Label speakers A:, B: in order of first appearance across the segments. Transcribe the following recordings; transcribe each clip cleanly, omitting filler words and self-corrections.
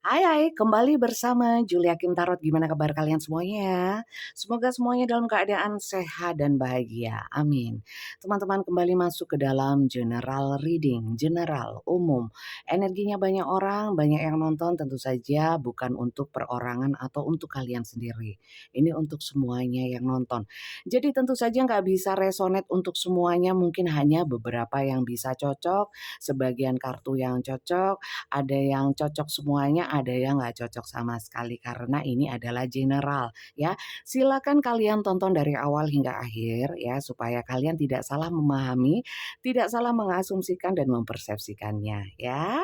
A: Hai, kembali bersama Julia Kim Tarot. Gimana kabar kalian semuanya? Semoga semuanya dalam keadaan sehat dan bahagia. Amin. Teman-teman kembali masuk ke dalam general reading, general, umum. Energinya banyak orang, banyak yang nonton tentu saja bukan untuk perorangan atau untuk kalian sendiri. Ini untuk semuanya yang nonton. Jadi tentu saja nggak bisa resonate untuk semuanya, mungkin hanya beberapa yang bisa cocok, sebagian kartu yang cocok, ada yang cocok semuanya, ada yang nggak cocok sama sekali karena ini adalah general ya. Silakan kalian tonton dari awal hingga akhir ya supaya kalian tidak salah memahami, tidak salah mengasumsikan dan mempersepsikannya ya.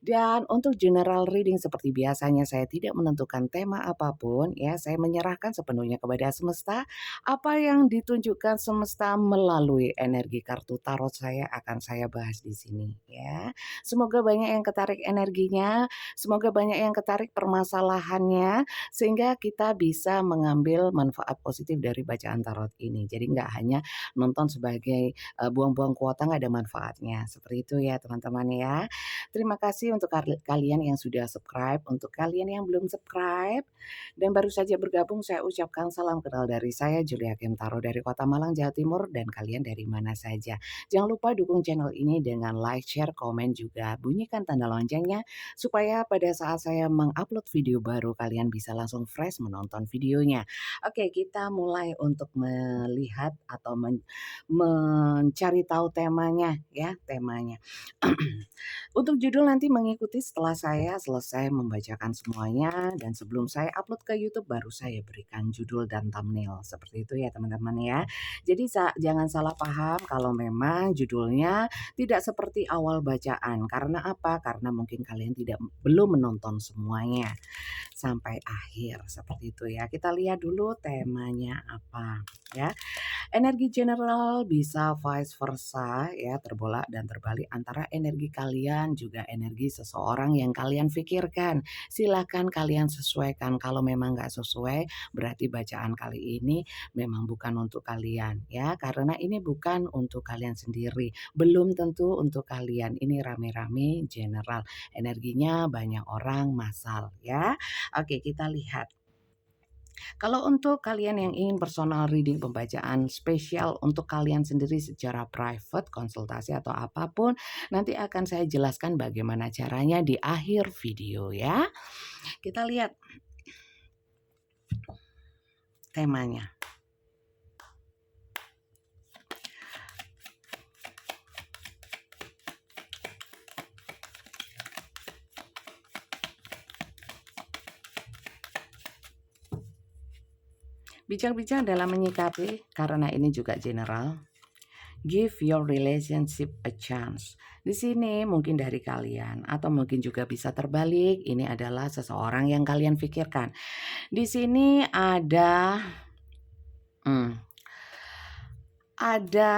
A: Dan untuk general reading seperti biasanya saya tidak menentukan tema apapun ya, saya menyerahkan sepenuhnya kepada semesta. Apa yang ditunjukkan semesta melalui energi kartu tarot saya akan saya bahas di sini ya. Semoga banyak yang ketarik energinya, semoga banyak yang ketarik permasalahannya sehingga kita bisa mengambil manfaat positif dari bacaan tarot ini. Jadi nggak hanya nonton sebagai buang-buang kuota nggak ada manfaatnya. Seperti itu ya teman-teman ya. Terima kasih untuk kalian yang sudah subscribe, untuk kalian yang belum subscribe dan baru saja bergabung saya ucapkan salam kenal dari saya Julia Kemtaro dari Kota Malang, Jawa Timur dan kalian dari mana saja. Jangan lupa dukung channel ini dengan like, share, komen juga bunyikan tanda loncengnya supaya pada saat saya mengupload video baru kalian bisa langsung fresh menonton videonya. Oke, kita mulai untuk melihat atau mencari tahu temanya ya, temanya. Untuk judul nanti mengikuti setelah saya selesai membacakan semuanya dan sebelum saya upload ke YouTube baru saya berikan judul dan thumbnail. Seperti itu ya teman-teman ya. Jadi jangan salah paham kalau memang judulnya tidak seperti awal bacaan. Karena apa? Karena mungkin kalian belum menonton semuanya sampai akhir. Seperti itu ya. Kita lihat dulu temanya apa ya. Energi general bisa vice versa ya, terbolak dan terbalik antara energi kalian juga energi seseorang yang kalian pikirkan. Silakan kalian sesuaikan. Kalau memang nggak sesuai, berarti bacaan kali ini memang bukan untuk kalian ya, karena ini bukan untuk kalian sendiri. Belum tentu untuk kalian. Ini rame-rame general. Energinya banyak orang massal ya. Oke, kita lihat. Kalau untuk kalian yang ingin personal reading pembacaan spesial untuk kalian sendiri secara private, konsultasi atau apapun, nanti akan saya jelaskan bagaimana caranya di akhir video ya. Kita lihat temanya. Bincang-bincang dalam menyikapi karena ini juga general. Give your relationship a chance. Di sini mungkin dari kalian atau mungkin juga bisa terbalik, ini adalah seseorang yang kalian pikirkan. Di sini hmm, ada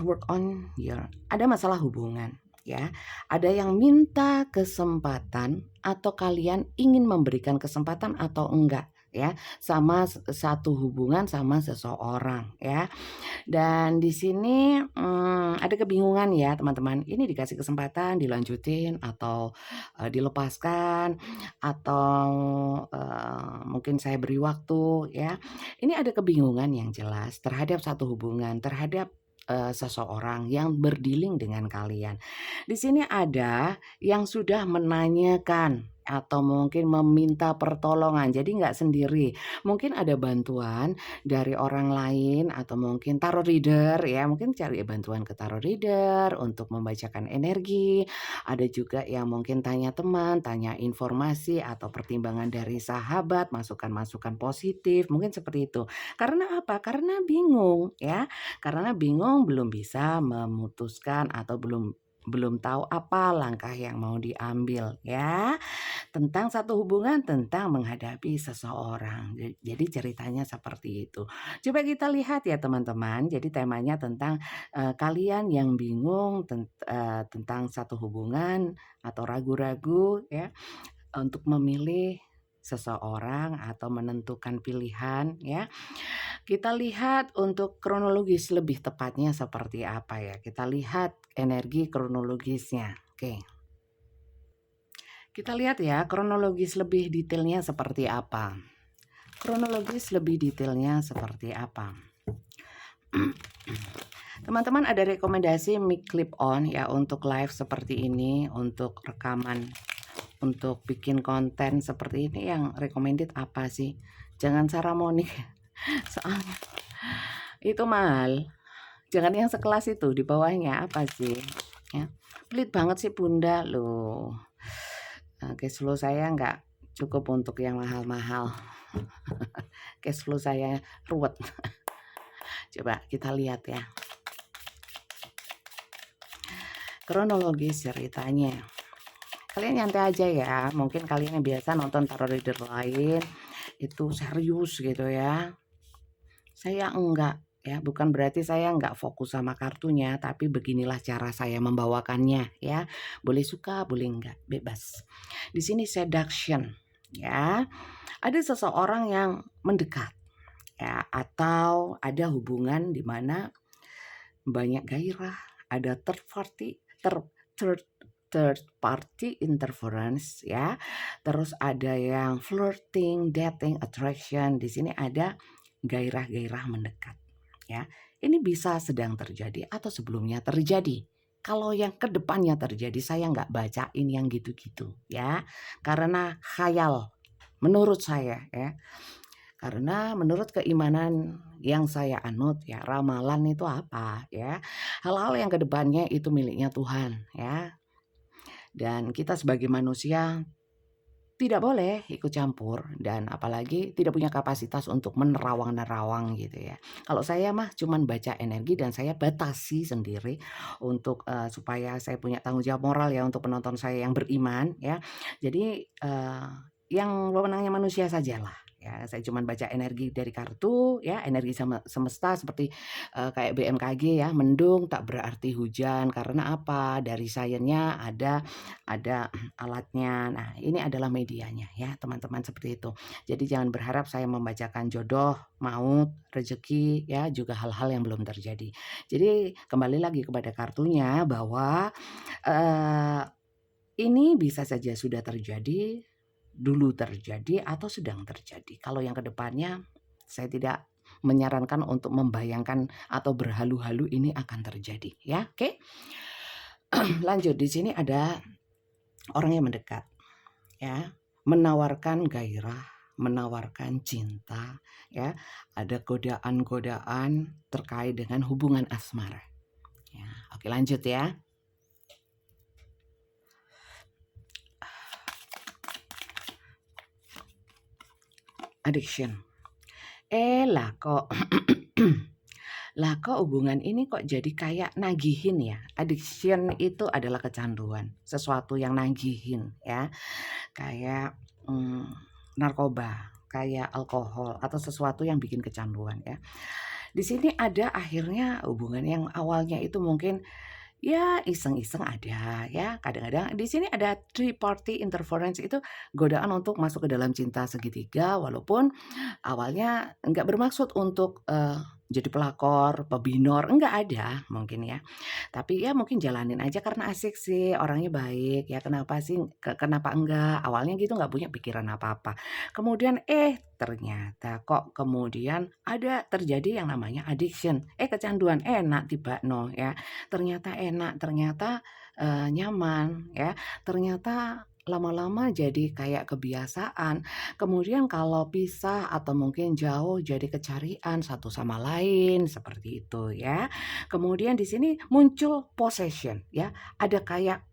A: work on your, ada masalah hubungan ya. Ada yang minta kesempatan atau kalian ingin memberikan kesempatan atau enggak ya sama satu hubungan sama seseorang ya. Dan di sini ada kebingungan ya teman-teman. Ini dikasih kesempatan dilanjutin atau dilepaskan atau mungkin saya beri waktu ya. Ini ada kebingungan yang jelas terhadap satu hubungan, terhadap seseorang yang berdealing dengan kalian. Di sini ada yang sudah menanyakan atau mungkin meminta pertolongan. Jadi nggak sendiri. Mungkin ada bantuan dari orang lain atau mungkin tarot reader ya. Mungkin cari bantuan ke tarot reader untuk membacakan energi. Ada juga yang mungkin tanya teman, tanya informasi atau pertimbangan dari sahabat, masukan-masukan positif. Mungkin seperti itu. Karena apa? Karena bingung ya. Karena bingung belum bisa memutuskan atau belum tahu apa langkah yang mau diambil ya tentang satu hubungan, tentang menghadapi seseorang. Jadi ceritanya seperti itu. Coba kita lihat ya teman-teman. Jadi temanya tentang kalian yang bingung tentang satu hubungan atau ragu-ragu ya untuk memilih seseorang atau menentukan pilihan ya. Kita lihat untuk kronologis lebih tepatnya seperti apa ya. Kita lihat energi kronologisnya. Oke. Kita lihat ya, kronologis lebih detailnya seperti apa. Kronologis lebih detailnya seperti apa. Teman-teman ada rekomendasi mic clip on ya untuk live seperti ini, untuk rekaman, untuk bikin konten seperti ini yang recommended apa sih? Jangan Saramonic, soalnya itu mahal. Jangan yang sekelas itu, di bawahnya apa sih? Ya, pelit banget sih Bunda loh. Cash flow saya nggak cukup untuk yang mahal-mahal. Cash flow saya ruwet. Coba kita lihat ya. Kronologis ceritanya. Kalian nyantai aja ya. Mungkin kalian yang biasa nonton tarot reader lain itu serius gitu ya. Saya enggak ya, bukan berarti saya enggak fokus sama kartunya, tapi beginilah cara saya membawakannya ya. Boleh suka, boleh enggak, bebas. Di sini seduction ya. Ada seseorang yang mendekat ya, atau ada hubungan di mana banyak gairah, ada third party interference ya. Terus ada yang flirting, dating, attraction. Di sini ada gairah-gairah mendekat ya. Ini bisa sedang terjadi atau sebelumnya terjadi. Kalau yang kedepannya terjadi saya nggak bacain yang gitu-gitu ya, karena khayal menurut saya ya. Karena menurut keimanan yang saya anut ya, ramalan itu apa ya, hal-hal yang kedepannya itu miliknya Tuhan ya. Dan kita sebagai manusia tidak boleh ikut campur dan apalagi tidak punya kapasitas untuk menerawang-nerawang gitu ya. Kalau saya mah cuman baca energi dan saya batasi sendiri untuk supaya saya punya tanggung jawab moral ya untuk penonton saya yang beriman ya. Jadi yang wewenangnya manusia sajalah ya. Saya cuman baca energi dari kartu ya, energi semesta seperti kayak BMKG ya, mendung tak berarti hujan karena apa? Dari sainsnya ada alatnya. Nah, ini adalah medianya ya, teman-teman seperti itu. Jadi jangan berharap saya membacakan jodoh, maut, rezeki ya, juga hal-hal yang belum terjadi. Jadi kembali lagi kepada kartunya bahwa ini bisa saja sudah terjadi, dulu terjadi atau sedang terjadi. Kalau yang kedepannya saya tidak menyarankan untuk membayangkan atau berhalu-halu ini akan terjadi ya. Oke. Lanjut, di sini ada orang yang mendekat ya, menawarkan gairah, menawarkan cinta ya, ada godaan-godaan terkait dengan hubungan asmara ya. Oke, lanjut ya. Addiction. Lah kok lah kok hubungan ini kok jadi kayak nagihin ya. Addiction itu adalah kecanduan, sesuatu yang nagihin ya. Kayak narkoba, kayak alkohol atau sesuatu yang bikin kecanduan ya. Di sini ada akhirnya hubungan yang awalnya itu mungkin ya iseng-iseng ada ya, kadang-kadang di sini ada three party interference, itu godaan untuk masuk ke dalam cinta segitiga walaupun awalnya enggak bermaksud untuk jadi pelakor, pebinor, enggak ada mungkin ya. Tapi ya mungkin jalanin aja karena asik sih, orangnya baik ya, kenapa sih kenapa enggak? Awalnya gitu enggak punya pikiran apa-apa. Kemudian ternyata kok kemudian ada terjadi yang namanya addiction. Kecanduan, enak tibakno ya. Ternyata enak, ternyata nyaman ya. Ternyata lama-lama jadi kayak kebiasaan. Kemudian kalau pisah atau mungkin jauh jadi kecarian satu sama lain seperti itu ya. Kemudian di sini muncul possession ya. Ada kayak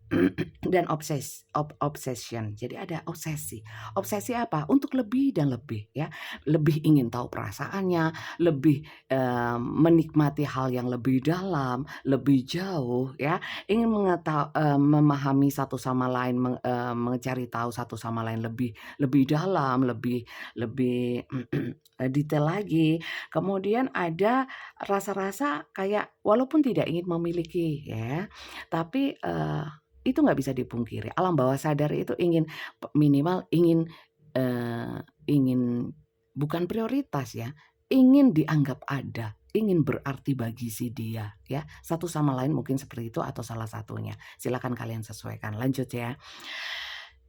A: dan obsession. Jadi ada obsesi. Obsesi apa? Untuk lebih dan lebih ya. Lebih ingin tahu perasaannya, lebih menikmati hal yang lebih dalam, lebih jauh ya. Ingin memahami satu sama lain, mencari tahu satu sama lain lebih dalam, lebih detail lagi. Kemudian ada rasa-rasa kayak walaupun tidak ingin memiliki ya, tapi itu nggak bisa dipungkiri. Alam bawah sadar itu ingin minimal ingin bukan prioritas ya, ingin dianggap ada, ingin berarti bagi si dia ya. Satu sama lain mungkin seperti itu atau salah satunya. Silakan kalian sesuaikan. Lanjut ya.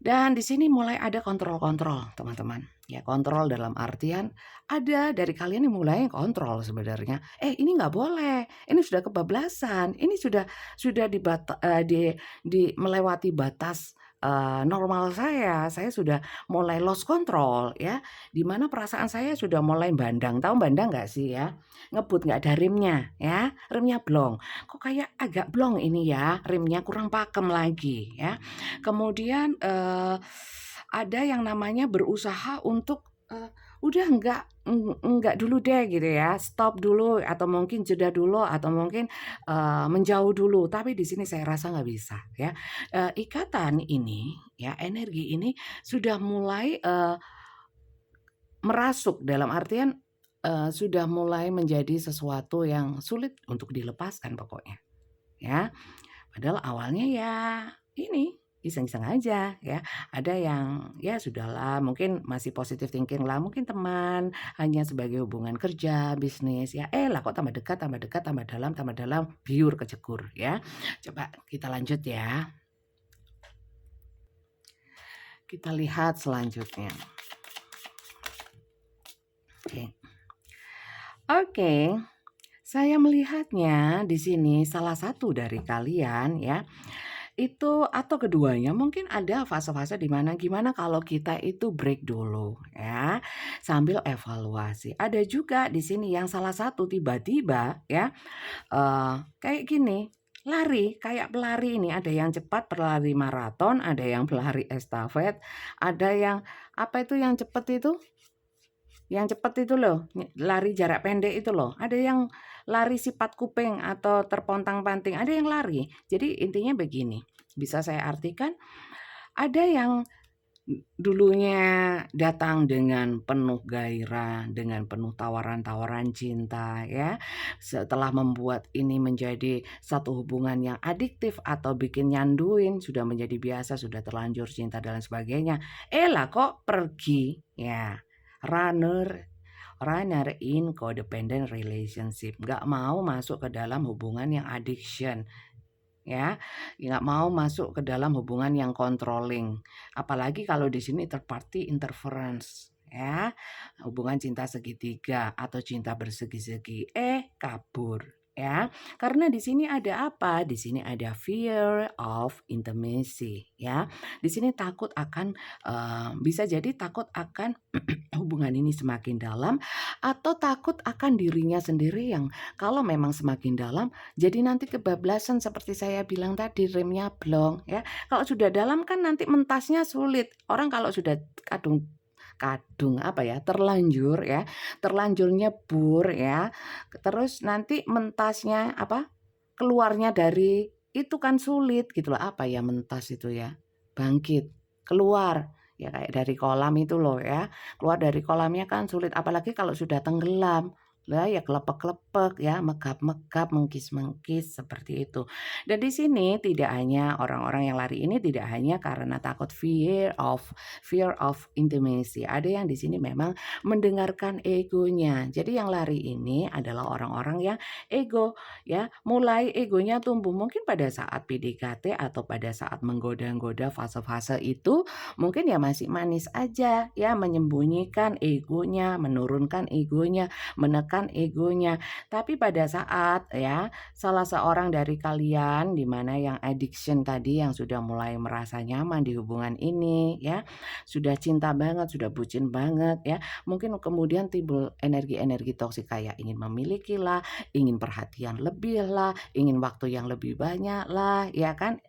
A: Dan di sini mulai ada kontrol-kontrol, teman-teman. Ya, kontrol dalam artian ada dari kalian yang mulai kontrol sebenarnya. Ini nggak boleh, ini sudah kebablasan, ini sudah melewati batas normal saya sudah mulai lost control ya. Di mana perasaan saya sudah mulai bandang. Tahu bandang nggak sih ya? Ngebut nggak ada remnya ya, remnya blong. Kok kayak agak blong ini ya, remnya kurang pakem lagi ya. Kemudian, ada yang namanya berusaha untuk, udah enggak dulu deh gitu ya, stop dulu atau mungkin jeda dulu atau mungkin, menjauh dulu, tapi di sini saya rasa nggak bisa ya. Ikatan ini ya, energi ini sudah mulai, merasuk dalam artian, sudah mulai menjadi sesuatu yang sulit untuk dilepaskan pokoknya ya. Padahal awalnya ya ini, iseng-iseng aja ya. Ada yang ya sudahlah mungkin masih positive thinking lah, mungkin teman, hanya sebagai hubungan kerja, bisnis ya, lah kok tambah dalam, biur kejegur ya. Coba kita lanjut ya, kita lihat selanjutnya. Oke. Oke, saya melihatnya di sini salah satu dari kalian ya, itu atau keduanya mungkin ada fase-fase di mana gimana kalau kita itu break dulu ya, sambil evaluasi. Ada juga di sini yang salah satu tiba-tiba ya, kayak gini, lari, kayak pelari ini, ada yang cepat pelari maraton, ada yang pelari estafet, ada yang apa itu yang cepat itu? Yang cepat itu loh, lari jarak pendek itu loh. Ada yang lari sifat kuping atau terpontang-panting, ada yang lari. Jadi intinya begini, bisa saya artikan, ada yang dulunya datang dengan penuh gairah, dengan penuh tawaran-tawaran cinta ya. Setelah membuat ini menjadi satu hubungan yang adiktif atau bikin nyanduin, sudah menjadi biasa, sudah terlanjur cinta dan sebagainya. Lah kok pergi ya. Runner in codependent relationship, nggak mau masuk ke dalam hubungan yang addiction ya, nggak mau masuk ke dalam hubungan yang controlling, apalagi kalau di sini third party interference ya, hubungan cinta segitiga atau cinta bersegi-segi, kabur ya. Karena di sini ada apa? Di sini ada fear of intimacy ya. Di sini takut akan bisa jadi takut akan hubungan ini semakin dalam atau takut akan dirinya sendiri yang kalau memang semakin dalam jadi nanti kebablasan seperti saya bilang tadi, remnya blong ya. Kalau sudah dalam kan nanti mentasnya sulit. Orang kalau sudah kadung kadung apa ya, terlanjur ya, terlanjur nyebur ya, terus nanti mentasnya apa, keluarnya dari itu kan sulit gitu loh. Apa ya mentas itu ya? Bangkit, keluar, ya kayak dari kolam itu loh ya. Keluar dari kolamnya kan sulit, apalagi kalau sudah tenggelam. Lah ya kelepek-kelepek ya, megap-megap, mengkis-mengkis seperti itu. Dan di sini tidak hanya orang-orang yang lari ini tidak hanya karena takut fear of intimacy. Ada yang di sini memang mendengarkan egonya. Jadi yang lari ini adalah orang-orang yang ego ya, mulai egonya tumbuh mungkin pada saat PDKT atau pada saat menggoda-goda fase-fase itu mungkin ya masih manis aja ya, menyembunyikan egonya, menurunkan egonya, menekan egonya. Tapi pada saat ya salah seorang dari kalian di mana yang addiction tadi yang sudah mulai merasa nyaman di hubungan ini ya, sudah cinta banget, sudah bucin banget ya, mungkin kemudian timbul energi-energi toksik kayak ingin memiliki lah, ingin perhatian lebih lah, ingin waktu yang lebih banyak lah, ya kan?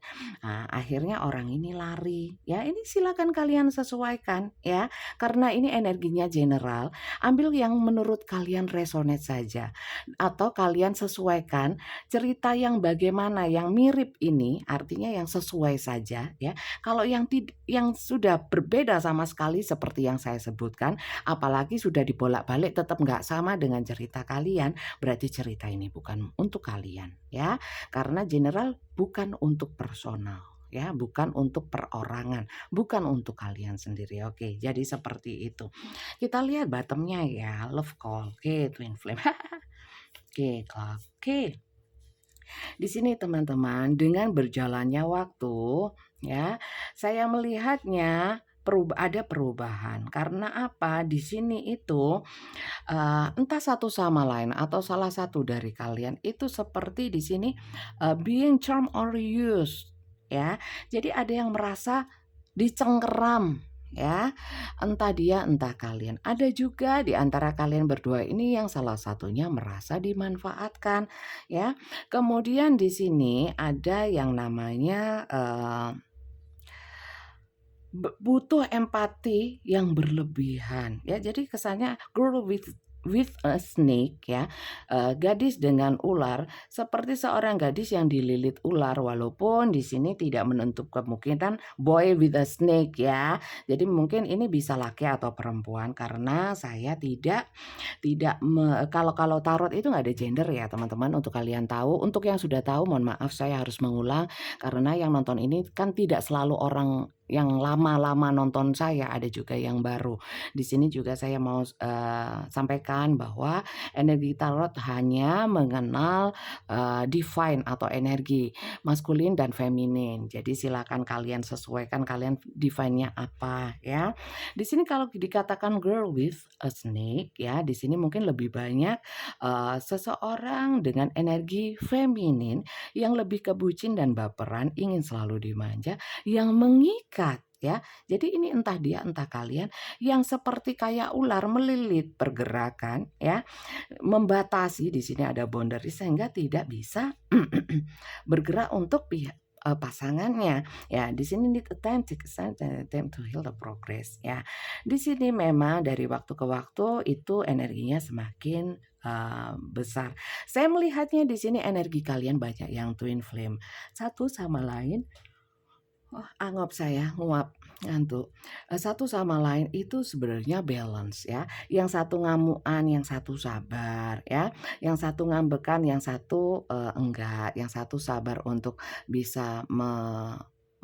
A: Nah, akhirnya orang ini lari. Ya, ini silakan kalian sesuaikan ya. Karena ini energinya general, ambil yang menurut kalian resonate saja. Atau kalian sesuaikan cerita yang bagaimana yang mirip ini, artinya yang sesuai saja ya. Kalau yang sudah berbeda sama sekali seperti yang saya sebutkan, apalagi sudah dibolak-balik tetap nggak sama dengan cerita kalian, berarti cerita ini bukan untuk kalian ya. Karena general bukan untuk personal ya, bukan untuk perorangan, bukan untuk kalian sendiri. Oke, jadi seperti itu. Kita lihat bottomnya ya, love call. Oke, twin flame. Oke, oke. Di sini teman-teman, dengan berjalannya waktu ya. Saya melihatnya ada perubahan, karena apa, di sini itu, entah satu sama lain atau salah satu dari kalian itu seperti di sini, being charmed or used, ya. Jadi ada yang merasa dicengkeram, ya, entah dia entah kalian. Ada juga di antara kalian berdua ini yang salah satunya merasa dimanfaatkan, ya. Kemudian di sini ada yang namanya, butuh empati yang berlebihan, ya. Jadi kesannya girl with a snake, ya, gadis dengan ular, seperti seorang gadis yang dililit ular, walaupun di sini tidak menutup kemungkinan boy with a snake, ya. Jadi mungkin ini bisa laki atau perempuan, karena saya tidak kalau kalau tarot itu nggak ada gender ya teman-teman, untuk kalian tahu. Untuk yang sudah tahu mohon maaf saya harus mengulang, karena yang nonton ini kan tidak selalu orang yang lama-lama nonton saya, ada juga yang baru. Di sini juga saya mau, sampaikan bahwa energi tarot hanya mengenal, divine atau energi maskulin dan feminin. Jadi silakan kalian sesuaikan kalian divine-nya apa, ya. Di sini kalau dikatakan girl with a snake, ya, di sini mungkin lebih banyak, seseorang dengan energi feminin yang lebih ke bucin dan baperan, ingin selalu dimanja, yang mengikat, ya. Jadi ini entah dia entah kalian yang seperti kayak ular melilit pergerakan, ya, membatasi, di sini ada boundary sehingga tidak bisa bergerak untuk pihak, pasangannya. Ya, di sini need a time to heal the progress, ya. Di sini memang dari waktu ke waktu itu energinya semakin, besar. Saya melihatnya di sini energi kalian banyak yang twin flame, satu sama lain. Oh, anggap saya nguap, ngantuk. Satu sama lain itu sebenarnya balance, ya. Yang satu ngamuan, yang satu sabar, ya. Yang satu ngambekan, yang satu, enggak. Yang satu sabar untuk bisa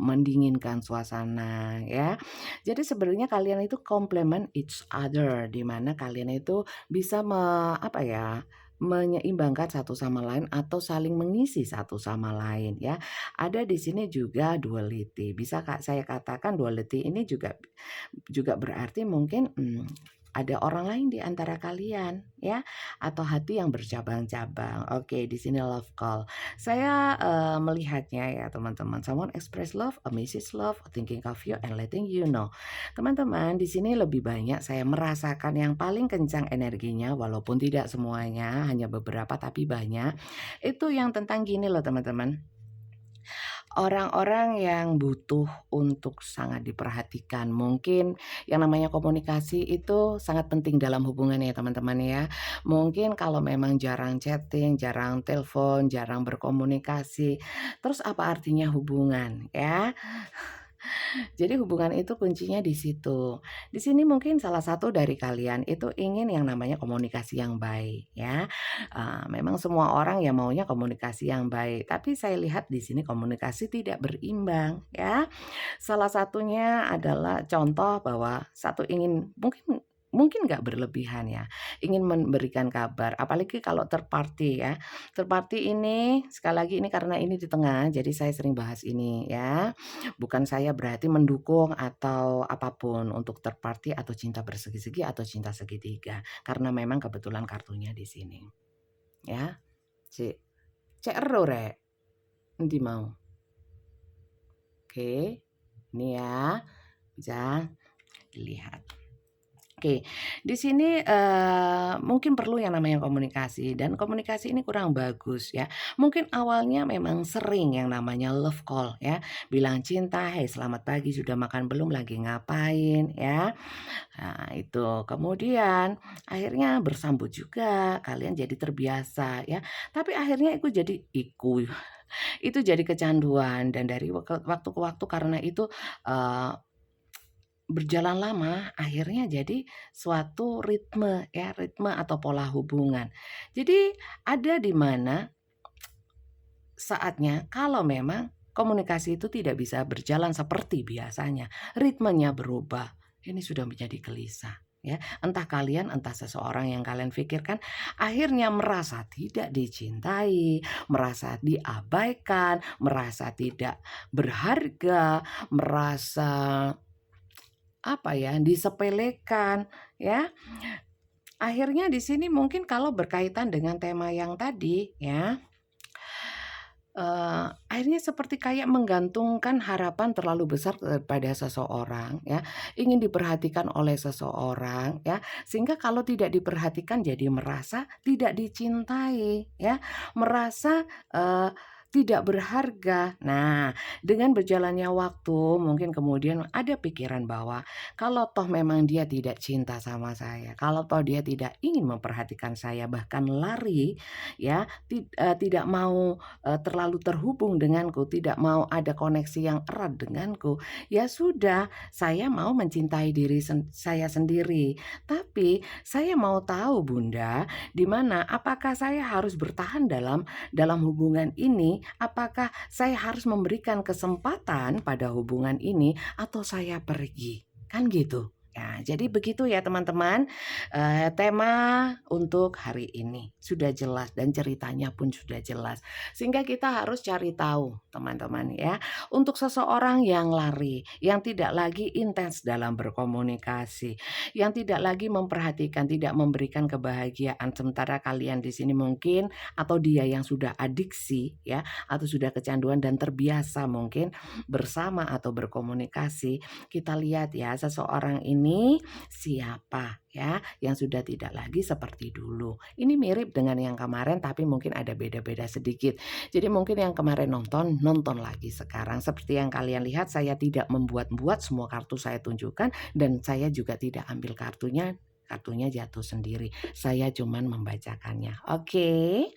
A: mendinginkan suasana, ya. Jadi sebenarnya kalian itu complement each other, di mana kalian itu bisa apa ya, menyeimbangkan satu sama lain atau saling mengisi satu sama lain, ya. Ada di sini juga duality. Bisa Kak saya katakan duality ini juga berarti mungkin, ada orang lain di antara kalian, ya, atau hati yang bercabang-cabang. Oke, di sini love call. Saya, melihatnya ya teman-teman, someone express love, a message love, thinking of you and letting you know. Teman-teman, di sini lebih banyak saya merasakan yang paling kencang energinya, walaupun tidak semuanya, hanya beberapa tapi banyak. Itu yang tentang gini loh teman-teman. Orang-orang yang butuh untuk sangat diperhatikan, mungkin yang namanya komunikasi itu sangat penting dalam hubungan ya teman-teman ya. Mungkin kalau memang jarang chatting, jarang telepon, jarang berkomunikasi, terus apa artinya hubungan ya? Jadi hubungan itu kuncinya di situ. Di sini mungkin salah satu dari kalian itu ingin yang namanya komunikasi yang baik ya. Memang semua orang ya maunya komunikasi yang baik, tapi saya lihat di sini komunikasi tidak berimbang ya. Salah satunya adalah contoh bahwa satu ingin mungkin mungkin nggak berlebihan ya, ingin memberikan kabar, apalagi kalau third party ya. Third party ini sekali lagi ini karena ini di tengah, jadi saya sering bahas ini ya. Bukan saya berarti mendukung atau apapun untuk third party atau cinta bersegi-segi atau cinta segitiga, karena memang kebetulan kartunya di sini, ya. Cek cek ero rek, endi mau? Oke, ini ya, bisa dilihat. Oke, di sini, mungkin perlu yang namanya komunikasi dan komunikasi ini kurang bagus ya. Mungkin awalnya memang sering yang namanya love call ya, bilang cinta, "Hey selamat pagi, sudah makan belum? Lagi ngapain?" Ya. Nah itu, kemudian akhirnya bersambut juga, kalian jadi terbiasa ya, tapi akhirnya itu jadi kecanduan dan dari waktu ke waktu karena itu, eee berjalan lama, akhirnya jadi suatu ritme ya, ritme atau pola hubungan. Jadi ada di mana saatnya kalau memang komunikasi itu tidak bisa berjalan seperti biasanya, ritmenya berubah, ini sudah menjadi gelisah. ya. Entah kalian, entah seseorang yang kalian pikirkan akhirnya merasa tidak dicintai, merasa diabaikan, merasa tidak berharga, merasa apa ya, disepelekan, ya. Akhirnya di sini mungkin kalau berkaitan dengan tema yang tadi ya, akhirnya seperti kayak menggantungkan harapan terlalu besar kepada seseorang ya, ingin diperhatikan oleh seseorang ya, sehingga kalau tidak diperhatikan jadi merasa tidak dicintai ya, merasa, tidak berharga. Nah, dengan berjalannya waktu mungkin kemudian ada pikiran bahwa kalau toh memang dia tidak cinta sama saya, kalau toh dia tidak ingin memperhatikan saya bahkan lari ya, tidak mau terlalu terhubung denganku, tidak mau ada koneksi yang erat denganku, ya sudah, saya mau mencintai diri saya sendiri. Tapi saya mau tahu Bunda, di mana apakah saya harus bertahan dalam hubungan ini? Apakah saya harus memberikan kesempatan pada hubungan ini atau saya pergi? Kan gitu. Nah, jadi begitu ya teman-teman, tema untuk hari ini sudah jelas dan ceritanya pun sudah jelas. Sehingga kita harus cari tahu teman-teman ya, untuk seseorang yang lari, yang tidak lagi intens dalam berkomunikasi, yang tidak lagi memperhatikan, tidak memberikan kebahagiaan, sementara kalian di sini mungkin atau dia yang sudah adiksi ya, atau sudah kecanduan dan terbiasa mungkin bersama atau berkomunikasi, kita lihat ya seseorang ini siapa ya, yang sudah tidak lagi seperti dulu. Ini mirip dengan yang kemarin tapi mungkin ada beda-beda sedikit. Jadi mungkin yang kemarin nonton, nonton lagi sekarang. Seperti yang kalian lihat saya tidak membuat-buat, semua kartu saya tunjukkan dan saya juga tidak ambil kartunya jatuh sendiri. Saya cuman membacakannya. Oke.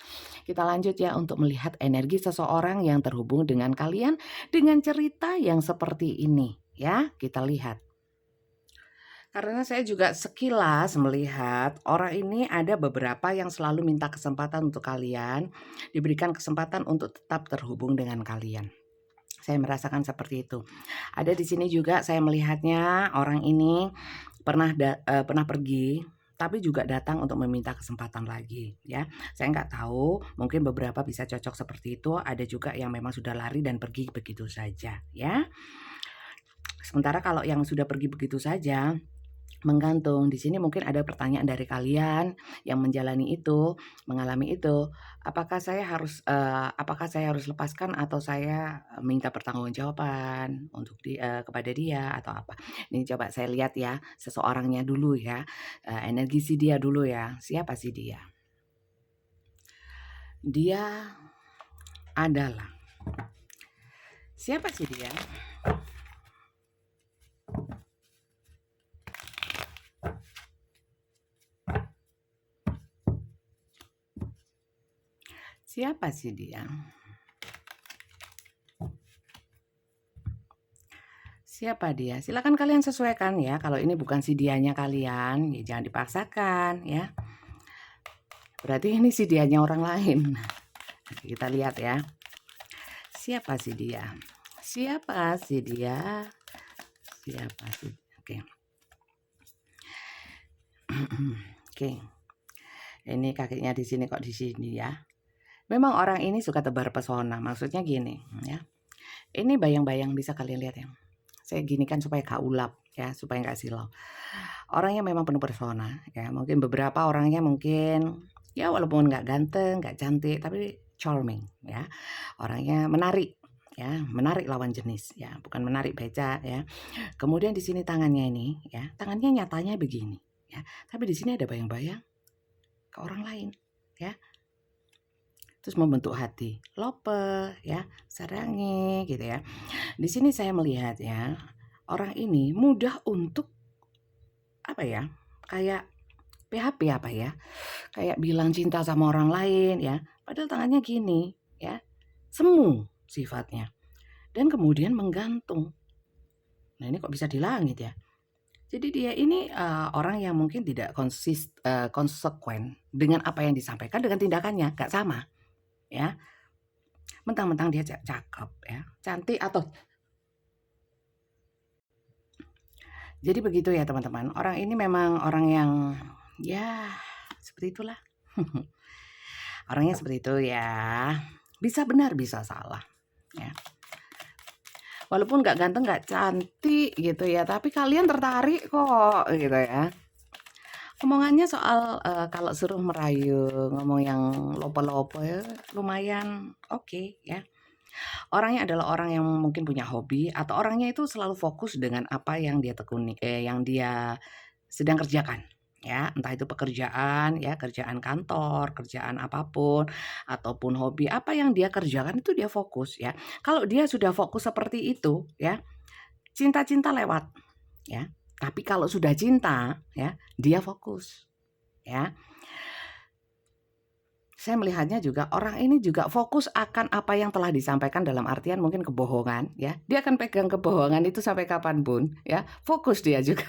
A: Kita lanjut ya untuk melihat energi seseorang yang terhubung dengan kalian dengan cerita yang seperti ini ya. Kita lihat. Karena saya juga sekilas melihat orang ini ada beberapa yang selalu minta kesempatan untuk kalian, diberikan kesempatan untuk tetap terhubung dengan kalian. Saya merasakan seperti itu. Ada di sini juga saya melihatnya orang ini pernah pergi, tapi juga datang untuk meminta kesempatan lagi ya. Saya nggak tahu, mungkin beberapa bisa cocok seperti itu, ada juga yang memang sudah lari dan pergi begitu saja ya. Sementara kalau yang sudah pergi begitu saja, menggantung. Di sini mungkin ada pertanyaan dari kalian yang menjalani itu, mengalami itu. Apakah saya harus lepaskan atau saya minta pertanggungjawaban untuk kepada dia atau apa? Ini coba saya lihat ya, seseorangnya dulu ya. Energi si dia dulu ya. Siapa sih dia? Dia adalah siapa sih dia? Siapa sih dia? Siapa dia? Silakan kalian sesuaikan ya. Kalau ini bukan si dianya kalian, ya jangan dipaksakan ya. Berarti ini si dianya orang lain. Kita lihat ya. Siapa sih dia? Siapa sih dia? Siapa sih? Oke. Oke. Ini kakinya di sini kok di sini ya. Memang orang ini suka tebar pesona. Maksudnya gini ya. Ini bayang-bayang bisa kalian lihat ya. Saya ginikan supaya gak ulap ya, supaya gak silau. Orangnya memang penuh pesona ya. Mungkin beberapa orangnya mungkin ya walaupun gak ganteng, gak cantik, tapi charming ya. Orangnya menarik ya, menarik lawan jenis ya, bukan menarik beca ya. Kemudian di sini tangannya ini ya, tangannya nyatanya begini ya. Tapi di sini ada bayang-bayang ke orang lain ya. Terus membentuk hati, lope ya, sarangi gitu ya. Di sini saya melihat ya, orang ini mudah untuk apa ya? Kayak PHP apa ya? Kayak bilang cinta sama orang lain ya. Padahal tangannya gini ya. Semu sifatnya. Dan kemudian menggantung. Nah, ini kok bisa di langit ya? Jadi dia ini orang yang mungkin tidak konsekuen dengan apa yang disampaikan dengan tindakannya, gak sama ya. Mentang-mentang dia cakep ya, cantik Jadi begitu ya teman-teman, orang ini memang orang yang, ya seperti itulah. Orangnya seperti itu ya, bisa benar bisa salah ya. Walaupun nggak ganteng, nggak cantik gitu ya, tapi kalian tertarik kok gitu ya. Omongannya soal, kalau suruh merayu, ngomong yang lopo-lopo ya lumayan oke ya. Orangnya adalah orang yang mungkin punya hobi atau orangnya itu selalu fokus dengan apa yang dia tekuni yang dia sedang kerjakan ya, entah itu pekerjaan ya, kerjaan kantor, kerjaan apapun ataupun hobi, apa yang dia kerjakan itu dia fokus ya. Kalau dia sudah fokus seperti itu ya, cinta-cinta lewat ya. Tapi kalau sudah cinta ya, dia fokus ya. Saya melihatnya juga orang ini juga fokus akan apa yang telah disampaikan dalam artian mungkin kebohongan ya. Dia akan pegang kebohongan itu sampai kapanpun ya. Fokus dia juga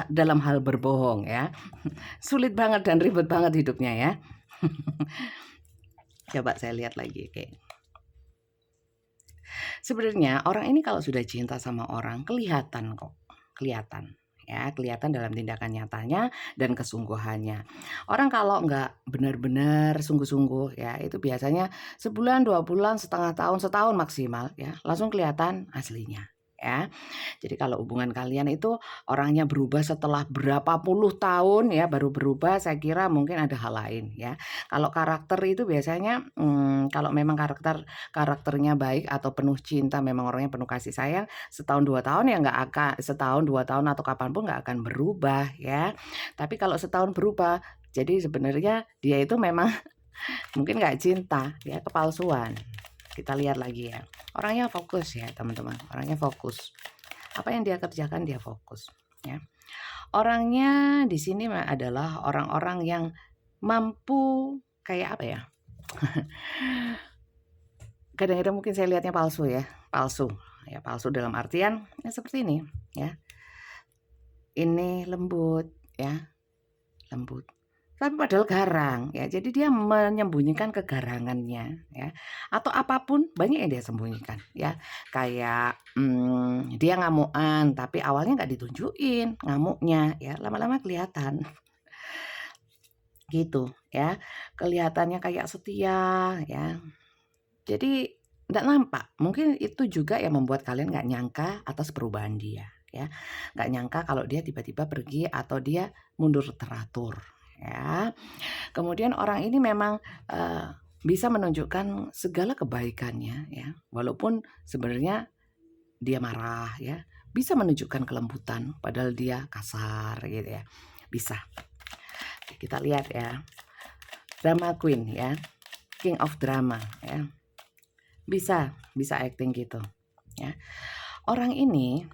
A: dalam hal berbohong ya. Sulit banget dan ribet banget hidupnya ya. Coba saya lihat lagi. Oke. Sebenarnya orang ini kalau sudah cinta sama orang kelihatan kok. Kelihatan. Ya, kelihatan dalam tindakan nyatanya dan kesungguhannya. Orang kalau nggak benar-benar sungguh-sungguh ya, itu biasanya sebulan, 2 bulan, setengah tahun, setahun maksimal ya, langsung kelihatan aslinya ya. Jadi kalau hubungan kalian itu orangnya berubah setelah berapa puluh tahun ya baru berubah, saya kira mungkin ada hal lain ya. Kalau karakter itu biasanya, kalau memang karakternya baik atau penuh cinta, memang orangnya penuh kasih sayang, setahun 2 tahun ya nggak akan setahun 2 tahun atau kapan pun nggak akan berubah ya. Tapi kalau setahun berubah, jadi sebenarnya dia itu memang mungkin nggak cinta ya, kepalsuan. Kita lihat lagi ya. Orangnya fokus ya teman-teman, orangnya fokus. Apa yang dia kerjakan dia fokus ya. Orangnya di sini adalah orang-orang yang mampu kayak apa ya? Kadang-kadang mungkin saya lihatnya palsu ya, palsu. Ya palsu dalam artian ya seperti ini ya. Ini lembut ya, lembut. Tapi padahal garang ya. Jadi dia menyembunyikan kegarangannya ya. Atau apapun banyak yang dia sembunyikan ya. Kayak dia ngamukan tapi awalnya nggak ditunjukin ngamuknya ya. Lama-lama kelihatan gitu ya. Kelihatannya kayak setia ya. Jadi nggak nampak. Mungkin itu juga yang membuat kalian nggak nyangka atas perubahan dia ya. Nggak nyangka kalau dia tiba-tiba pergi atau dia mundur teratur ya. Kemudian orang ini memang, bisa menunjukkan segala kebaikannya ya, walaupun sebenarnya dia marah ya, bisa menunjukkan kelembutan padahal dia kasar gitu ya, bisa. Kita lihat ya, drama queen ya, king of drama ya, bisa acting gitu ya. Orang ini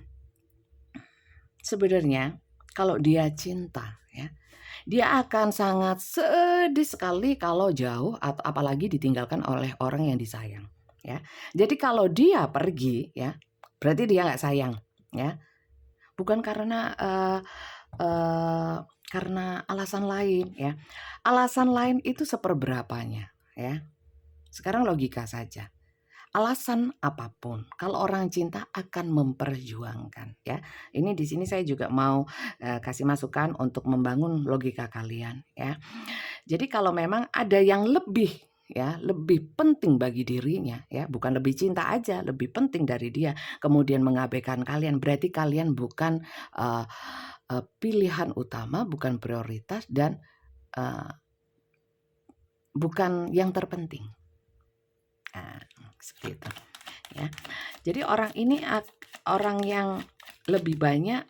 A: sebenarnya kalau dia cinta ya, dia akan sangat sedih sekali kalau jauh atau apalagi ditinggalkan oleh orang yang disayang ya. Jadi kalau dia pergi ya, berarti dia nggak sayang ya. Bukan karena karena alasan lain ya. Alasan lain itu seperberapanya ya. Sekarang logika saja. Alasan apapun, kalau orang cinta akan memperjuangkan ya. Ini di sini saya juga mau kasih masukan untuk membangun logika kalian ya. Jadi kalau memang ada yang lebih ya, lebih penting bagi dirinya ya, bukan lebih cinta aja, lebih penting dari dia, kemudian mengabaikan kalian, berarti kalian bukan pilihan utama, bukan prioritas dan bukan yang terpenting. Nah, seperti itu ya. Jadi orang ini orang yang lebih banyak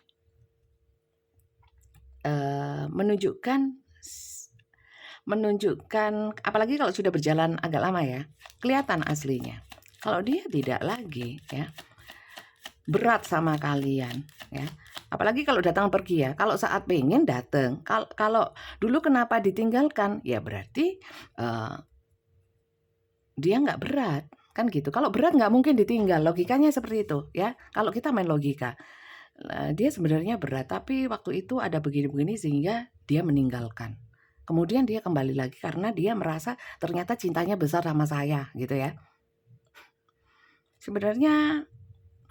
A: menunjukkan apalagi kalau sudah berjalan agak lama ya, kelihatan aslinya. Kalau dia tidak lagi ya, berat sama kalian ya. Apalagi kalau datang pergi ya. Kalau saat pengen datang, kalau dulu kenapa ditinggalkan? Ya berarti dia nggak berat kan gitu. Kalau berat nggak mungkin ditinggal, logikanya seperti itu ya. Kalau kita main logika, dia sebenarnya berat tapi waktu itu ada begini-begini sehingga dia meninggalkan. Kemudian dia kembali lagi karena dia merasa ternyata cintanya besar sama saya gitu ya. Sebenarnya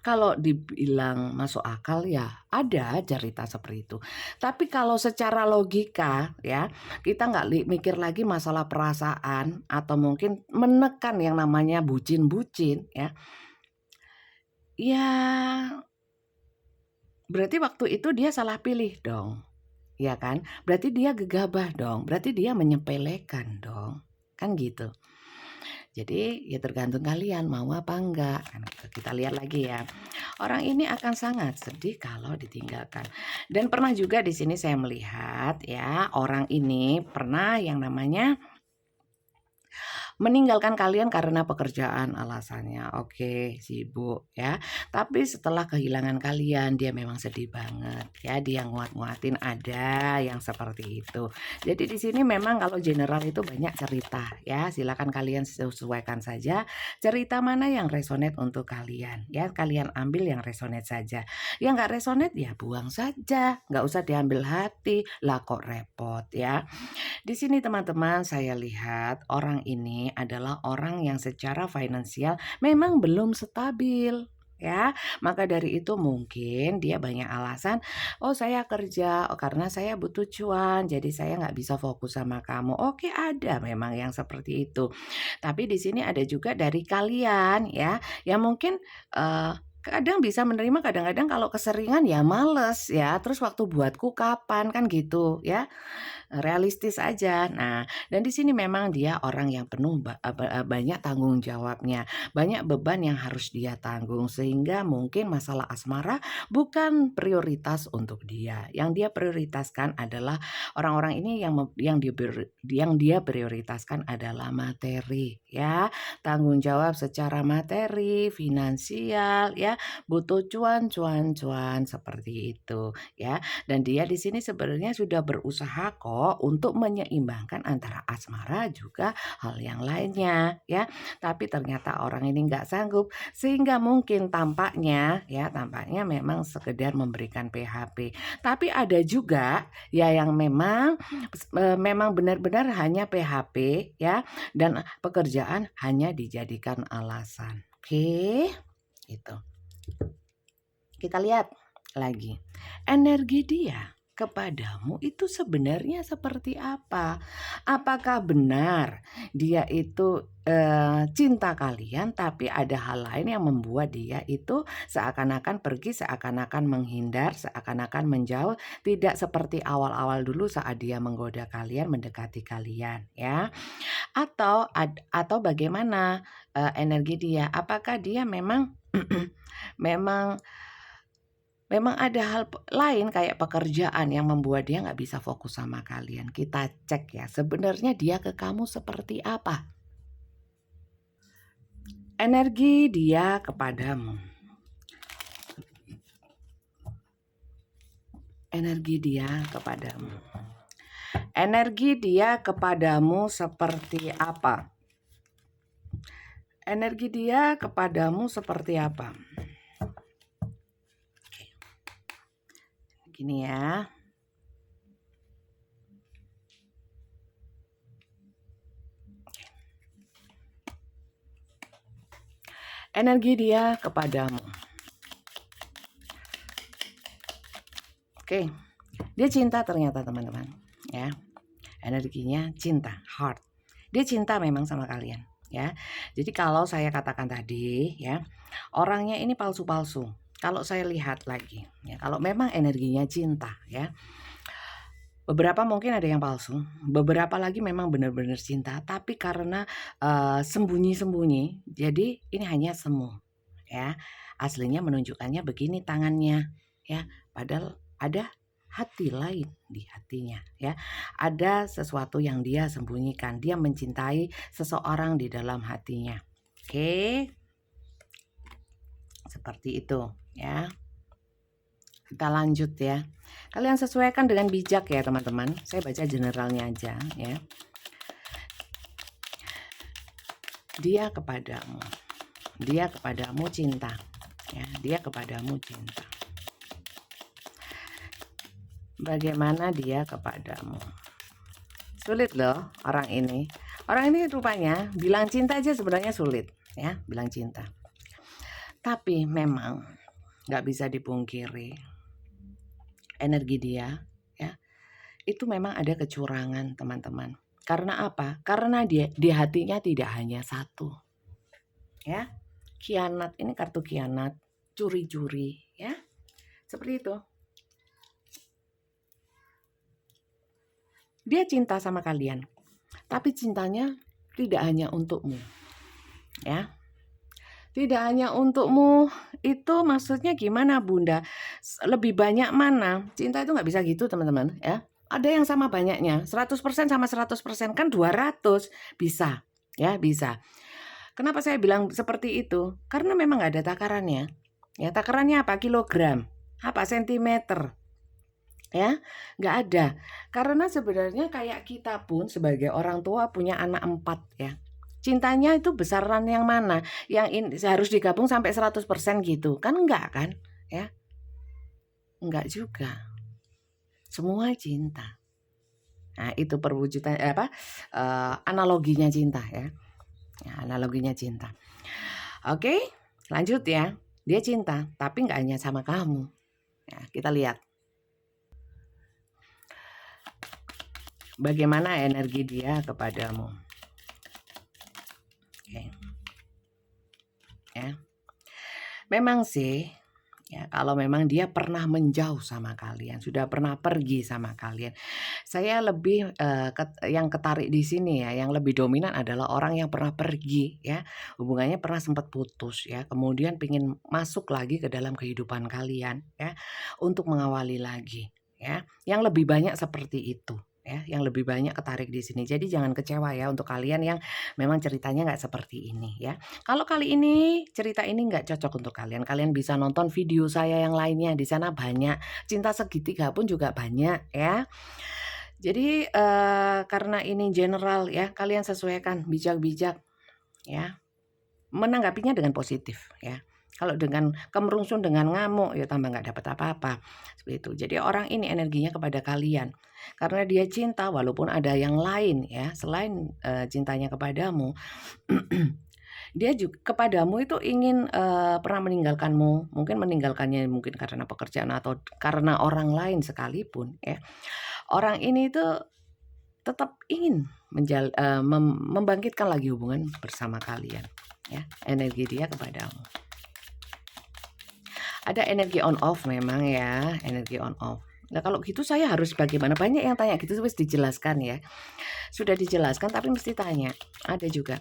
A: Kalau dibilang masuk akal ya ada cerita seperti itu. Tapi kalau secara logika ya, kita nggak mikir lagi masalah perasaan atau mungkin menekan yang namanya bucin-bucin ya. Ya berarti waktu itu dia salah pilih dong, ya kan? Berarti dia gegabah dong, berarti dia menyepelekan dong, kan gitu. Jadi ya tergantung kalian mau apa enggak, kan gitu. Kita lihat lagi ya. Orang ini akan sangat sedih kalau ditinggalkan. Dan pernah juga di sini saya melihat ya, orang ini pernah yang namanya meninggalkan kalian karena pekerjaan alasannya. Oke, sibuk ya. Tapi setelah kehilangan kalian dia memang sedih banget ya. Dia nguat-nguatin ada yang seperti itu. Jadi di sini memang kalau general itu banyak cerita ya. Silakan kalian sesuaikan saja cerita mana yang resonate untuk kalian ya. Kalian ambil yang resonate saja. Yang nggak resonate ya buang saja. Nggak usah diambil hati. Lah kok repot ya. Di sini teman-teman saya lihat orang ini adalah orang yang secara finansial memang belum stabil ya. Maka dari itu mungkin dia banyak alasan, oh saya kerja karena saya butuh cuan jadi saya nggak bisa fokus sama kamu. Oke ada memang yang seperti itu. Tapi di sini ada juga dari kalian ya yang mungkin kadang bisa menerima kadang-kadang kalau keseringan ya males ya. Terus waktu buatku kapan kan gitu ya. Realistis aja. Nah, dan di sini memang dia orang yang penuh banyak tanggung jawabnya, banyak beban yang harus dia tanggung sehingga mungkin masalah asmara bukan prioritas untuk dia. Yang dia prioritaskan adalah orang-orang ini yang dia prioritaskan adalah materi ya, tanggung jawab secara materi, finansial ya, butuh cuan cuan cuan seperti itu ya. Dan dia di sini sebenarnya sudah berusaha kok untuk menyeimbangkan antara asmara juga hal yang lainnya ya. Tapi ternyata orang ini nggak sanggup sehingga mungkin tampaknya memang sekedar memberikan PHP. Tapi ada juga ya yang memang benar-benar hanya PHP ya dan pekerjaan hanya dijadikan alasan. Oke, itu. Kita lihat lagi. Energi dia kepadamu itu sebenarnya seperti apa? Apakah benar dia itu cinta kalian tapi ada hal lain yang membuat dia itu seakan-akan pergi, seakan-akan menghindar, seakan-akan menjauh, tidak seperti awal-awal dulu saat dia menggoda kalian, mendekati kalian ya. Atau bagaimana energi dia? Apakah dia memang memang Memang ada hal lain kayak pekerjaan yang membuat dia nggak bisa fokus sama kalian. Kita cek ya, sebenarnya dia ke kamu seperti apa? Energi dia kepadamu. Energi dia kepadamu. Energi dia kepadamu seperti apa? Energi dia kepadamu seperti apa? Gini ya. Energi dia kepadamu. Oke. Dia cinta ternyata teman-teman, ya. Energinya cinta, heart. Dia cinta memang sama kalian, ya. Jadi kalau saya katakan tadi, ya, orangnya ini palsu-palsu. Kalau saya lihat lagi, ya, kalau memang energinya cinta, ya. Beberapa mungkin ada yang palsu, beberapa lagi memang benar-benar cinta, tapi karena sembunyi-sembunyi, jadi ini hanya semu, ya. Aslinya menunjukkannya begini tangannya, ya. Padahal ada hati lain di hatinya, ya. Ada sesuatu yang dia sembunyikan. Dia mencintai seseorang di dalam hatinya. Oke. Seperti itu, ya. Kita lanjut ya. Kalian sesuaikan dengan bijak ya, teman-teman. Saya baca generalnya aja, ya. Dia kepadamu. Dia kepadamu cinta. Ya, dia kepadamu cinta. Bagaimana dia kepadamu? Sulit loh orang ini. Orang ini rupanya bilang cinta aja sebenarnya sulit, ya, bilang cinta. Tapi memang nggak bisa dipungkiri, energi dia ya itu memang ada kecurangan, teman-teman. Karena apa? Karena dia di hatinya tidak hanya satu, ya. Khianat, ini kartu khianat, curi-curi, ya. Seperti itu. Dia cinta sama kalian, tapi cintanya tidak hanya untukmu, ya. Tidak hanya untukmu, itu maksudnya gimana, Bunda? Lebih banyak mana? Cinta itu nggak bisa gitu, teman-teman, ya. Ada yang sama banyaknya, 100% sama 100%, kan 200, bisa, ya, bisa. Kenapa saya bilang seperti itu? Karena memang nggak ada takarannya. Ya, takarannya apa? Kilogram, apa sentimeter, ya, nggak ada. Karena sebenarnya kayak kita pun sebagai orang tua punya anak 4, ya. Cintanya itu besaran yang mana? Yang ini harus digabung sampai 100% gitu. Kan enggak kan? Ya. Enggak juga. Semua cinta. Nah, itu perwujudan analoginya cinta, ya. Ya, analoginya cinta. Oke, lanjut ya. Dia cinta, tapi nggak hanya sama kamu. Ya, kita lihat bagaimana energi dia kepadamu. Oke. Ya. Memang sih, ya kalau memang dia pernah menjauh sama kalian, sudah pernah pergi sama kalian. Saya lebih yang ketarik di sini ya, yang lebih dominan adalah orang yang pernah pergi ya, hubungannya pernah sempat putus ya, kemudian pengen masuk lagi ke dalam kehidupan kalian ya, untuk mengawali lagi ya. Yang lebih banyak seperti itu ya, yang lebih banyak ketarik di sini. Jadi jangan kecewa ya untuk kalian yang memang ceritanya nggak seperti ini ya. Kalau kali ini cerita ini nggak cocok untuk kalian, kalian bisa nonton video saya yang lainnya, di sana banyak. Cinta segitiga pun juga banyak ya. Jadi, karena ini general ya, kalian sesuaikan, bijak-bijak ya. Menanggapinya dengan positif ya. Kalau dengan kemerungsung, dengan ngamuk, ya tambah nggak dapat apa-apa, seperti itu. Jadi orang ini energinya kepada kalian, karena dia cinta walaupun ada yang lain ya, selain, cintanya kepadamu, dia juga kepadamu itu ingin, pernah meninggalkanmu, mungkin meninggalkannya mungkin karena pekerjaan atau karena orang lain sekalipun ya. Orang ini itu tetap ingin membangkitkan lagi hubungan bersama kalian ya, energi dia kepadamu. Ada energi on off memang ya, energi on off. Nah kalau gitu saya harus bagaimana? Banyak yang tanya gitu, terus dijelaskan ya. Sudah dijelaskan tapi mesti tanya, ada juga.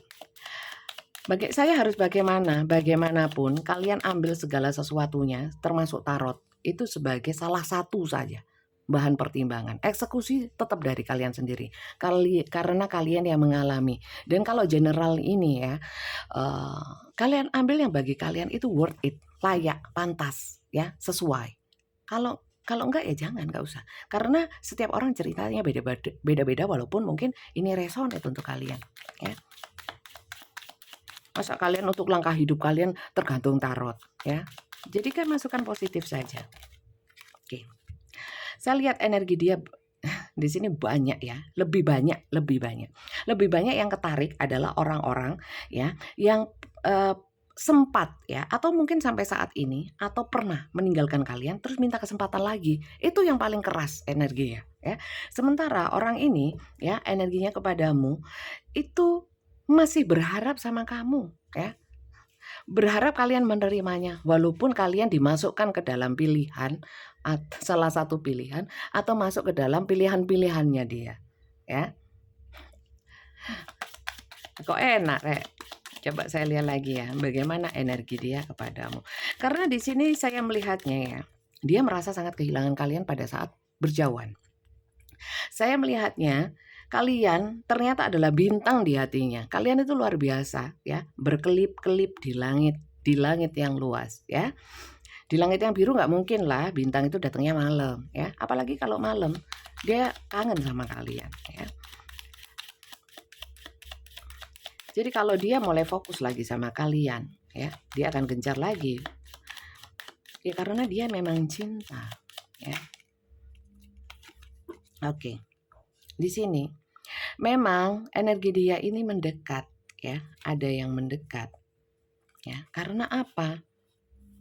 A: Saya harus bagaimana? Bagaimanapun kalian ambil segala sesuatunya termasuk tarot itu sebagai salah satu saja bahan pertimbangan. Eksekusi tetap dari kalian sendiri. Karena kalian yang mengalami. Dan kalau general ini ya, kalian ambil yang bagi kalian itu worth it, layak, pantas, ya, sesuai. Kalau enggak ya jangan, enggak usah. Karena setiap orang ceritanya beda-beda walaupun mungkin ini resonate untuk kalian, ya. Masa kalian untuk langkah hidup kalian tergantung tarot, ya. Jadikan masukan positif saja. Oke. Saya lihat energi dia di sini banyak ya, lebih banyak. Lebih banyak yang ketarik adalah orang-orang ya yang sempat ya atau mungkin sampai saat ini atau pernah meninggalkan kalian terus minta kesempatan lagi. Itu yang paling keras energinya ya. Sementara orang ini ya energinya kepadamu itu masih berharap sama kamu ya. Berharap kalian menerimanya walaupun kalian dimasukkan ke dalam pilihan salah satu pilihan atau masuk ke dalam pilihan-pilihannya dia ya. Kok enak coba saya lihat lagi ya bagaimana energi dia kepadamu. Karena di sini saya melihatnya ya, dia merasa sangat kehilangan kalian pada saat berjauhan. Saya melihatnya kalian ternyata adalah bintang di hatinya. Kalian itu luar biasa ya, berkelip-kelip di langit yang luas ya. Di langit yang biru nggak mungkin lah bintang itu datangnya malam ya. Apalagi kalau malam dia kangen sama kalian ya. Jadi kalau dia mulai fokus lagi sama kalian ya, dia akan gencar lagi. Ya karena dia memang cinta ya. Oke. Di sini memang energi dia ini mendekat ya, ada yang mendekat. Ya, karena apa?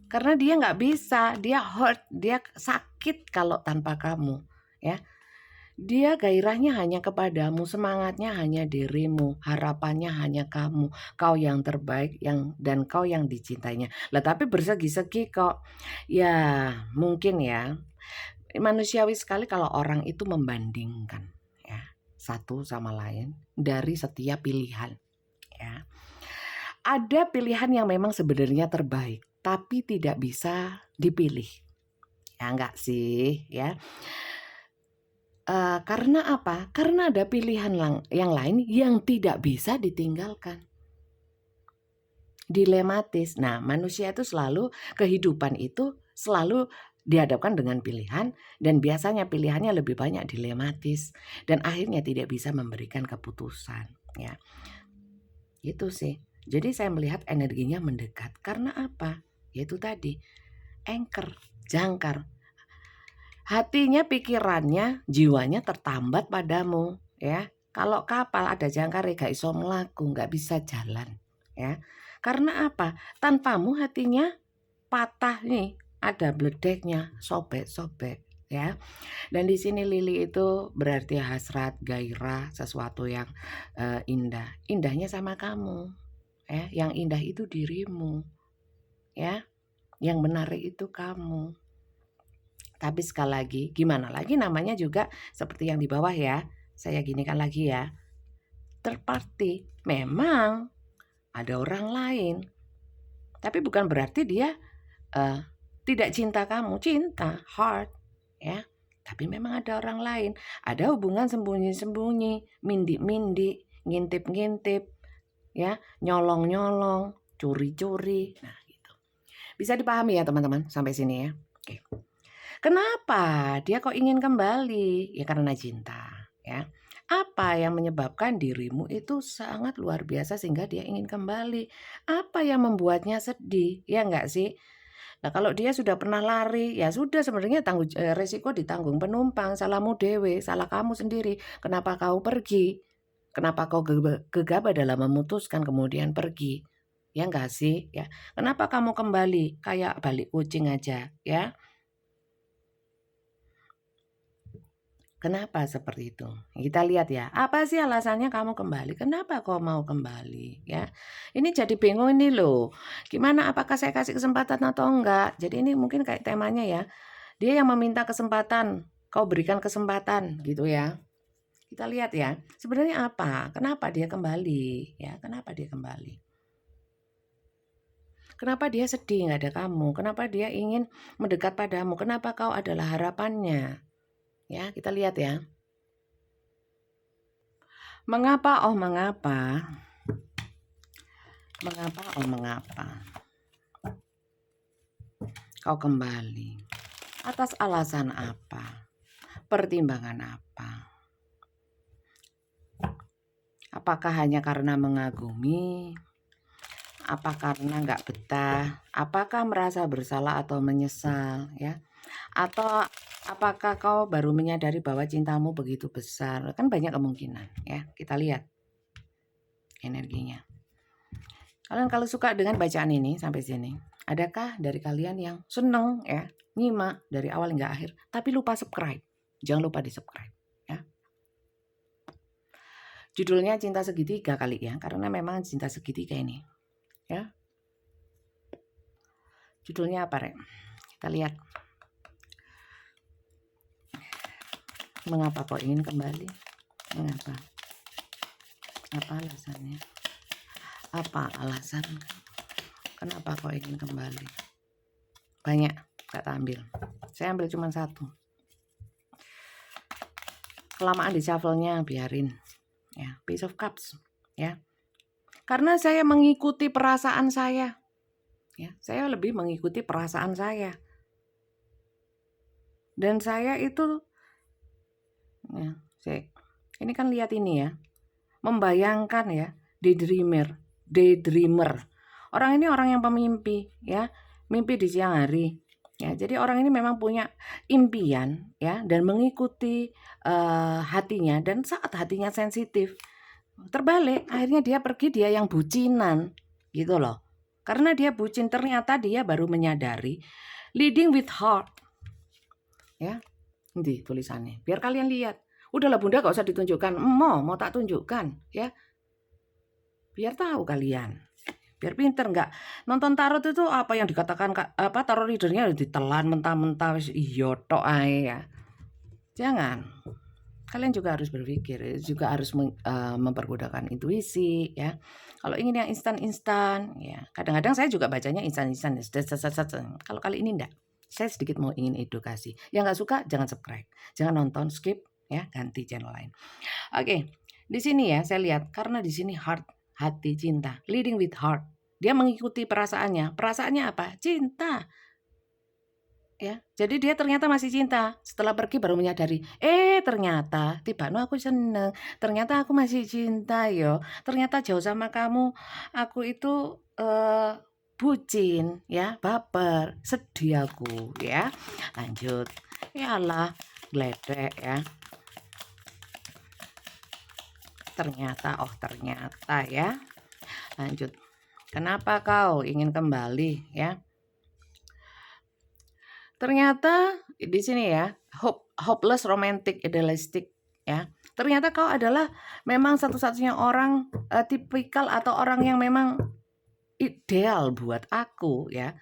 A: Karena dia nggak bisa, dia hurt, dia sakit kalau tanpa kamu, ya. Dia gairahnya hanya kepadamu, semangatnya hanya dirimu, harapannya hanya kamu, kau yang terbaik dan kau yang dicintainya. Lah tapi bersegi-segi kok. Ya, mungkin ya. Manusiawi sekali kalau orang itu membandingkan ya satu sama lain dari setiap pilihan ya. Ada pilihan yang memang sebenarnya terbaik, tapi tidak bisa dipilih. Ya enggak sih ya. Karena apa? Karena ada pilihan yang lain yang tidak bisa ditinggalkan. Dilematis. Nah, manusia itu selalu, kehidupan itu selalu dihadapkan dengan pilihan, dan biasanya pilihannya lebih banyak dilematis dan akhirnya tidak bisa memberikan keputusan ya. Itu sih. Jadi saya melihat energinya mendekat. Karena apa? Yaitu tadi, anchor, jangkar. Hatinya, pikirannya, jiwanya tertambat padamu ya. Kalau kapal ada jangkar gak iso melaku, gak bisa jalan ya. Karena apa? Tanpamu hatinya patah nih, ada bledeknya, sobek-sobek ya. Dan di sini lili itu berarti hasrat, gairah, sesuatu yang indah. Indahnya sama kamu ya. Yang indah itu dirimu ya. Yang menarik itu kamu. Tapi sekali lagi, gimana lagi namanya juga seperti yang di bawah ya. Saya ginikan lagi ya. Third party, memang ada orang lain. Tapi bukan berarti dia tidak cinta kamu, cinta, heart ya. Tapi memang ada orang lain. Ada hubungan sembunyi-sembunyi, mindik-mindik, ngintip-ngintip ya, nyolong-nyolong, curi-curi. Nah, gitu. Bisa dipahami ya teman-teman sampai sini ya. Oke. Kenapa dia kok ingin kembali? Ya karena cinta ya. Apa yang menyebabkan dirimu itu sangat luar biasa sehingga dia ingin kembali? Apa yang membuatnya sedih? Ya enggak sih? Nah kalau dia sudah pernah lari, ya sudah sebenarnya resiko ditanggung penumpang, salahmu dewe, salah kamu sendiri. Kenapa kau pergi? Kenapa kau gegabah dalam memutuskan kemudian pergi? Ya enggak sih? Ya. Kenapa kamu kembali? Kayak balik kucing aja ya. Kenapa seperti itu? Kita lihat ya, apa sih alasannya kamu kembali? Kenapa kau mau kembali? Ya, ini jadi bingung ini loh. Gimana? Apakah saya kasih kesempatan atau enggak? Jadi ini mungkin kayak temanya ya. Dia yang meminta kesempatan, kau berikan kesempatan, gitu ya. Kita lihat ya. Sebenarnya apa? Kenapa dia kembali? Ya, kenapa dia kembali? Kenapa dia sedih nggak ada kamu? Kenapa dia ingin mendekat padamu? Kenapa kau adalah harapannya? Ya, kita lihat ya. Mengapa oh mengapa? Mengapa oh mengapa? Kau kembali. Atas alasan apa? Pertimbangan apa? Apakah hanya karena mengagumi? Apa karena nggak betah? Apakah merasa bersalah atau menyesal ya? Atau apakah kau baru menyadari bahwa cintamu begitu besar? Kan banyak kemungkinan ya. Kita lihat energinya. Kalian kalau suka dengan bacaan ini sampai sini, adakah dari kalian yang seneng ya nyimak dari awal hingga akhir, tapi lupa subscribe? Jangan lupa di subscribe ya. Judulnya Cinta Segitiga kali ya, karena memang cinta segitiga ini ya. Judulnya apa, Rek? Kita lihat. Mengapa kau ingin kembali? Mengapa? Apa alasannya? Apa alasan? Kenapa kau ingin kembali? Banyak, tak ambil. Saya ambil cuma satu. Kelamaan di shuffle-nya biarin. Ya, Page of Cups, ya. Karena saya mengikuti perasaan saya. Ya, saya lebih mengikuti perasaan saya. Dan saya itu ya, ini kan lihat ini ya. Membayangkan ya, daydreamer. Orang ini orang yang pemimpi ya, mimpi di siang hari. Ya, jadi orang ini memang punya impian ya dan mengikuti hatinya, dan saat hatinya sensitif terbalik, akhirnya dia pergi, dia yang bucinan gitu loh. Karena dia bucin, ternyata dia baru menyadari. Leading with heart. Ya, ini tulisannya. Biar kalian lihat. Udahlah Bunda, gak usah ditunjukkan. Mau tak tunjukkan, ya. Biar tahu kalian. Biar pinter, nggak nonton tarot itu apa yang dikatakan tarot readernya ditelan mentah-mentah iya tok ae ya. Jangan. Kalian juga harus berpikir, juga harus mempergunakan intuisi ya. Kalau ingin yang instan-instan ya. Kadang-kadang saya juga bacanya instan-instan. Kalau kali ini enggak. Saya sedikit mau ingin edukasi. Yang nggak suka jangan subscribe. Jangan nonton, skip ya, ganti channel lain. Oke. Di sini ya saya lihat karena di sini heart, hati, cinta, leading with heart. Dia mengikuti perasaannya. Perasaannya apa? Cinta. Ya, jadi dia ternyata masih cinta. Setelah pergi baru menyadari, ternyata tiba-tiba aku seneng. Ternyata aku masih cinta yo. Ternyata jauh sama kamu, aku itu bucin ya, baper, sedih aku ya. Lanjut. Yalah, gledek ya. Ternyata ya. Lanjut. Kenapa kau ingin kembali ya? Ternyata di sini ya, hopeless romantic idealistic ya. Ternyata kau adalah memang satu-satunya orang tipikal atau orang yang memang ideal buat aku ya.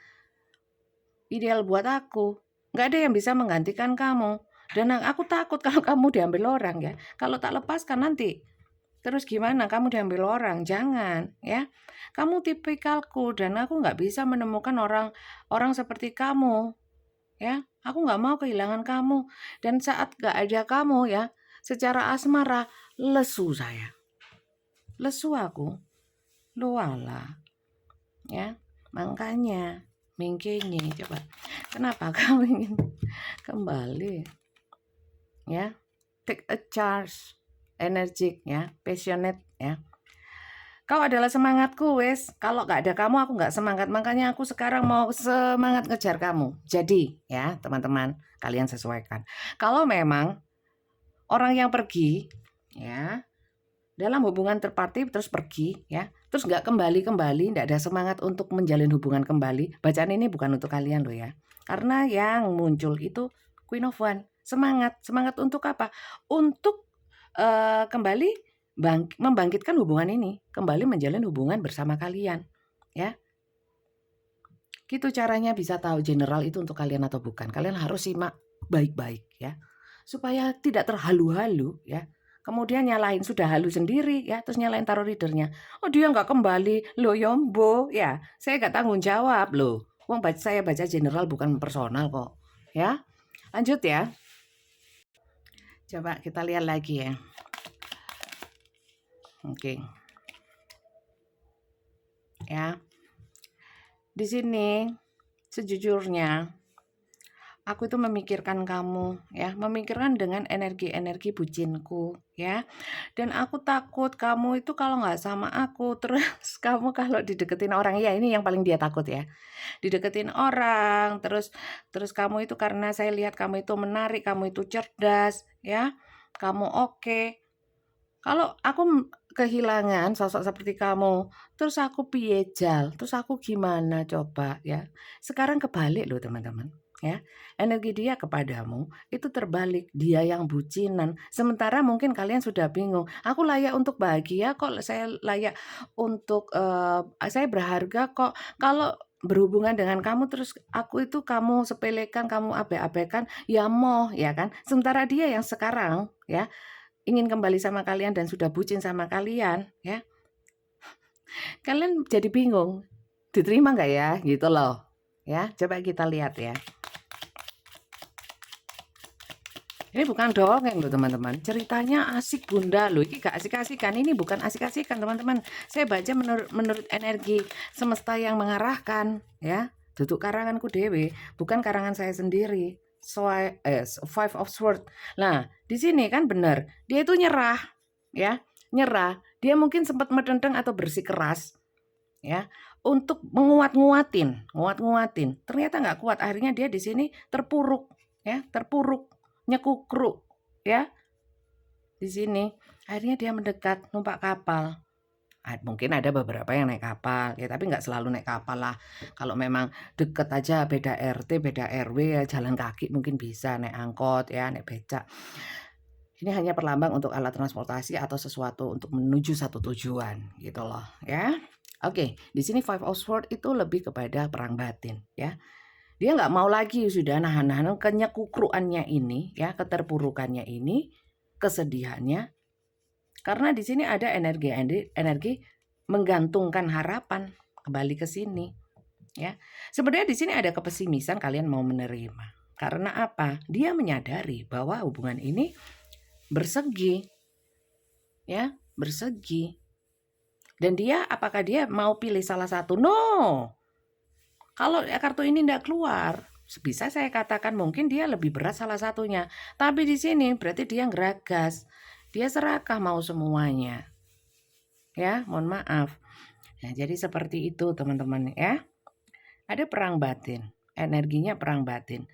A: Ideal buat aku. Nggak ada yang bisa menggantikan kamu. Dan aku takut kalau kamu diambil orang ya. Kalau tak lepaskan nanti terus gimana kamu diambil orang? Jangan ya. Kamu tipikalku dan aku nggak bisa menemukan orang seperti kamu. Ya, aku nggak mau kehilangan kamu. Dan saat nggak ada kamu ya, secara asmara lesu saya. Lesu aku. Luala. Ya, makanya mingkini coba. Kenapa kamu ingin kembali? Ya, take a charge. Energik ya, passionate ya. Kau adalah semangatku wes. Kalau gak ada kamu aku gak semangat. Makanya aku sekarang mau semangat ngejar kamu. Jadi ya teman-teman, kalian sesuaikan. Kalau memang orang yang pergi ya dalam hubungan terparti terus pergi ya, terus gak kembali, gak ada semangat untuk menjalin hubungan kembali. Bacaan ini bukan untuk kalian loh ya. Karena yang muncul itu Queen of Wands. Semangat untuk apa? Untuk kembali membangkitkan hubungan ini, kembali menjalin hubungan bersama kalian ya. Gitu caranya bisa tahu general itu untuk kalian atau bukan. Kalian harus simak baik-baik ya, supaya tidak terhalu-halu ya. Kemudian nyalain, sudah halu sendiri ya, terus nyalain tarot readernya. Oh dia nggak kembali, loh yombo ya, saya nggak tanggung jawab loh. Saya baca general bukan personal kok ya. Lanjut ya. Coba kita lihat lagi ya. Oke. Ya. Di sini sejujurnya aku itu memikirkan kamu ya, memikirkan dengan energi-energi bucinku ya. Dan aku takut kamu itu kalau nggak sama aku, terus kamu kalau dideketin orang, ya ini yang paling dia takut ya. Dideketin orang, terus kamu itu karena saya lihat kamu itu menarik, kamu itu cerdas ya. Kamu oke. Kalau aku kehilangan sosok seperti kamu, terus aku piye jal, terus aku gimana coba ya. Sekarang kebalik loh teman-teman ya. Energi dia kepadamu itu terbalik, dia yang bucinan. Sementara mungkin kalian sudah bingung, aku layak untuk bahagia kok, saya layak untuk saya berharga kok. Kalau berhubungan dengan kamu terus aku itu kamu sepelekan, kamu abe-abekan, ya moh ya kan. Sementara dia yang sekarang ya ingin kembali sama kalian dan sudah bucin sama kalian ya, kalian jadi bingung diterima nggak ya gitu loh ya. Coba kita lihat ya, ini bukan dongeng loh teman-teman, ceritanya asik Bunda loh, ini gak asik-asikan, ini bukan asik-asikan teman-teman. Saya baca menurut energi semesta yang mengarahkan ya, duduk karanganku dewe, bukan karangan saya sendiri. Five of Swords. Nah, di sini kan benar, dia itu nyerah, ya, nyerah. Dia mungkin sempat mendendeng atau bersikeras, ya, untuk nguatin. Ternyata nggak kuat. Akhirnya dia di sini terpuruk, ya, nyekukruk, ya, di sini. Akhirnya dia mendekat, numpak kapal. Mungkin ada beberapa yang naik kapal ya, tapi nggak selalu naik kapal lah. Kalau memang deket aja, beda RT, beda RW ya, jalan kaki mungkin bisa naik angkot ya, naik becak. Ini hanya perlambang untuk alat transportasi atau sesuatu untuk menuju satu tujuan gitu loh ya. Oke, di sini Five of Swords itu lebih kepada perang batin ya. Dia nggak mau lagi sudah nahan-nahan kenyekukruannya ini ya, keterpurukannya ini, kesedihannya. Karena di sini ada energi menggantungkan harapan kembali ke sini ya. Sebenarnya di sini ada kepesimisan kalian mau menerima. Karena apa? Dia menyadari bahwa hubungan ini bersegi. Ya, bersegi. Dan dia apakah dia mau pilih salah satu? No. Kalau kartu ini tidak keluar, bisa saya katakan mungkin dia lebih berat salah satunya. Tapi di sini berarti dia ngeragas. Dia serakah mau semuanya. Ya, mohon maaf. Nah, jadi seperti itu teman-teman ya. Ada perang batin, energinya perang batin.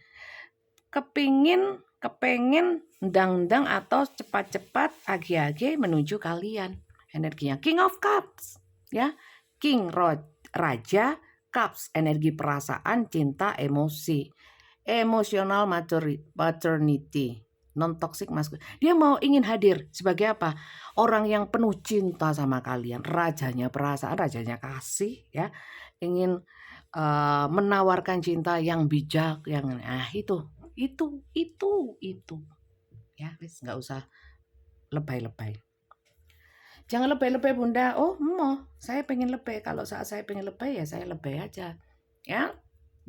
A: Kepengen ndang-ndang atau cepat-cepat agi-agi menuju kalian. Energinya King of Cups, ya. King Raja Cups, energi perasaan, cinta, emosi. Emotional maternity. Non-toxic masculine. Dia ingin hadir sebagai apa? Orang yang penuh cinta sama kalian, rajanya perasaan, rajanya kasih ya. Ingin menawarkan cinta yang bijak, yang itu ya, wis nggak usah lebay-lebay. Jangan lebay-lebay Bunda. Oh, saya pengen lebay. Kalau saat saya pengen lebay ya saya lebay aja. Ya.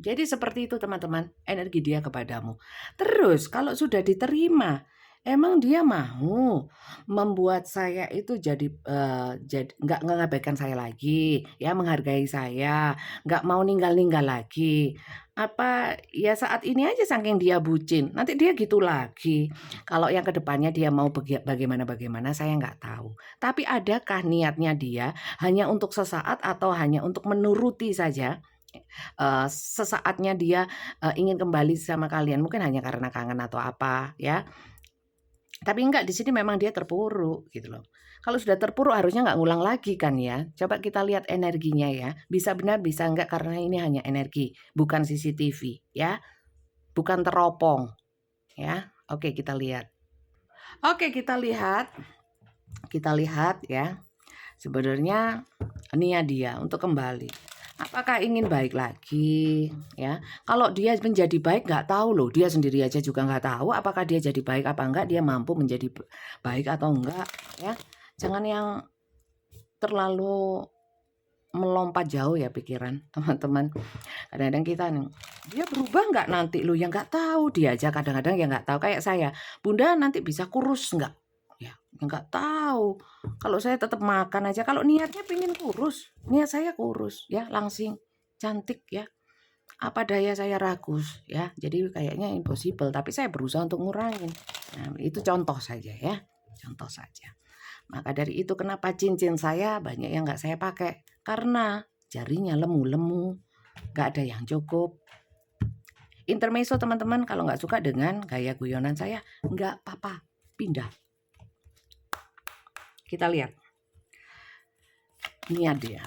A: Jadi seperti itu teman-teman, energi dia kepadamu. Terus kalau sudah diterima, emang dia mau membuat saya itu jadi nggak ngabaikan saya lagi, ya menghargai saya, nggak mau ninggal-ninggal lagi. Apa ya saat ini aja saking dia bucin, nanti dia gitu lagi. Kalau yang kedepannya dia mau bagaimana saya nggak tahu. Tapi adakah niatnya dia hanya untuk sesaat atau hanya untuk menuruti saja? Sesaatnya dia ingin kembali sama kalian, mungkin hanya karena kangen atau apa ya. Tapi enggak, di sini memang dia terpuruk gitu loh. Kalau sudah terpuruk harusnya nggak ngulang lagi kan ya. Coba kita lihat energinya ya. Bisa benar bisa enggak karena ini hanya energi, bukan CCTV ya. Bukan teropong ya. Oke, kita lihat. Oke, kita lihat. Kita lihat ya. Sebenarnya niat dia untuk kembali. Apakah ingin baik lagi ya? Kalau dia menjadi baik nggak tahu loh, dia sendiri aja juga nggak tahu apakah dia jadi baik apa enggak, dia mampu menjadi baik atau enggak ya. Jangan yang terlalu melompat jauh ya pikiran teman-teman. Kadang-kadang kita nih, dia berubah nggak nanti lu yang nggak tahu, dia aja kadang-kadang yang nggak tahu. Kayak saya, Bunda nanti bisa kurus nggak? Ya nggak tahu. Kalau saya tetap makan aja, kalau niatnya pengen kurus, niat saya kurus ya, langsing, cantik ya. Apa daya saya ragus ya, jadi kayaknya impossible, tapi saya berusaha untuk ngurangin. Nah, itu contoh saja ya, contoh saja. Maka dari itu kenapa cincin saya banyak yang nggak saya pakai, karena jarinya lemu-lemu, nggak ada yang cukup. Intermezzo teman-teman, kalau nggak suka dengan gaya guyonan saya, nggak apa-apa, pindah. Kita lihat. Niat dia.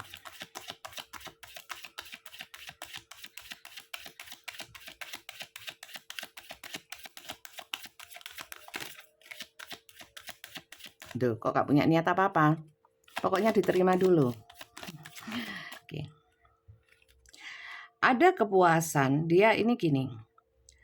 A: Duh, kok gak punya niat apa-apa. Pokoknya diterima dulu. Oke. Ada kepuasan, dia ini gini.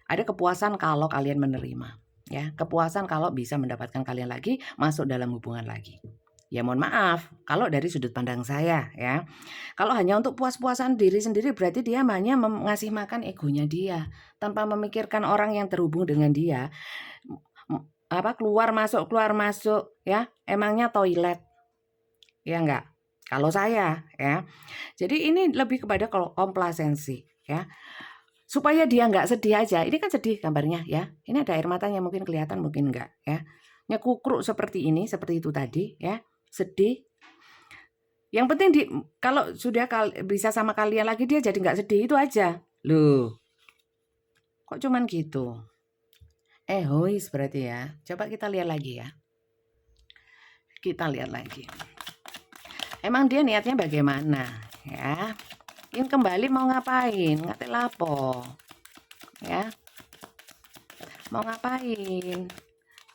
A: Ada kepuasan kalau kalian menerima. Ya, kepuasan kalau bisa mendapatkan kalian lagi, masuk dalam hubungan lagi. Ya mohon maaf, kalau dari sudut pandang saya ya. Kalau hanya untuk puas-puasan diri sendiri berarti dia hanya ngasih makan egonya dia. Tanpa memikirkan orang yang terhubung dengan dia. Keluar masuk ya. Emangnya toilet. Ya enggak? Kalau saya ya. Jadi ini lebih kepada komplasensi ya. Supaya dia enggak sedih aja. Ini kan sedih gambarnya ya. Ini ada air matanya mungkin kelihatan mungkin enggak ya. Nyekukruk seperti ini, seperti itu tadi ya. Sedih. Yang penting kalau sudah bisa sama kalian lagi dia jadi enggak sedih itu aja. Loh. Kok cuman gitu? Egois berarti ya. Coba kita lihat lagi ya. Kita lihat lagi. Emang dia niatnya bagaimana, ya? Ingin kembali mau ngapain? Ngate lapo, ya? Mau ngapain?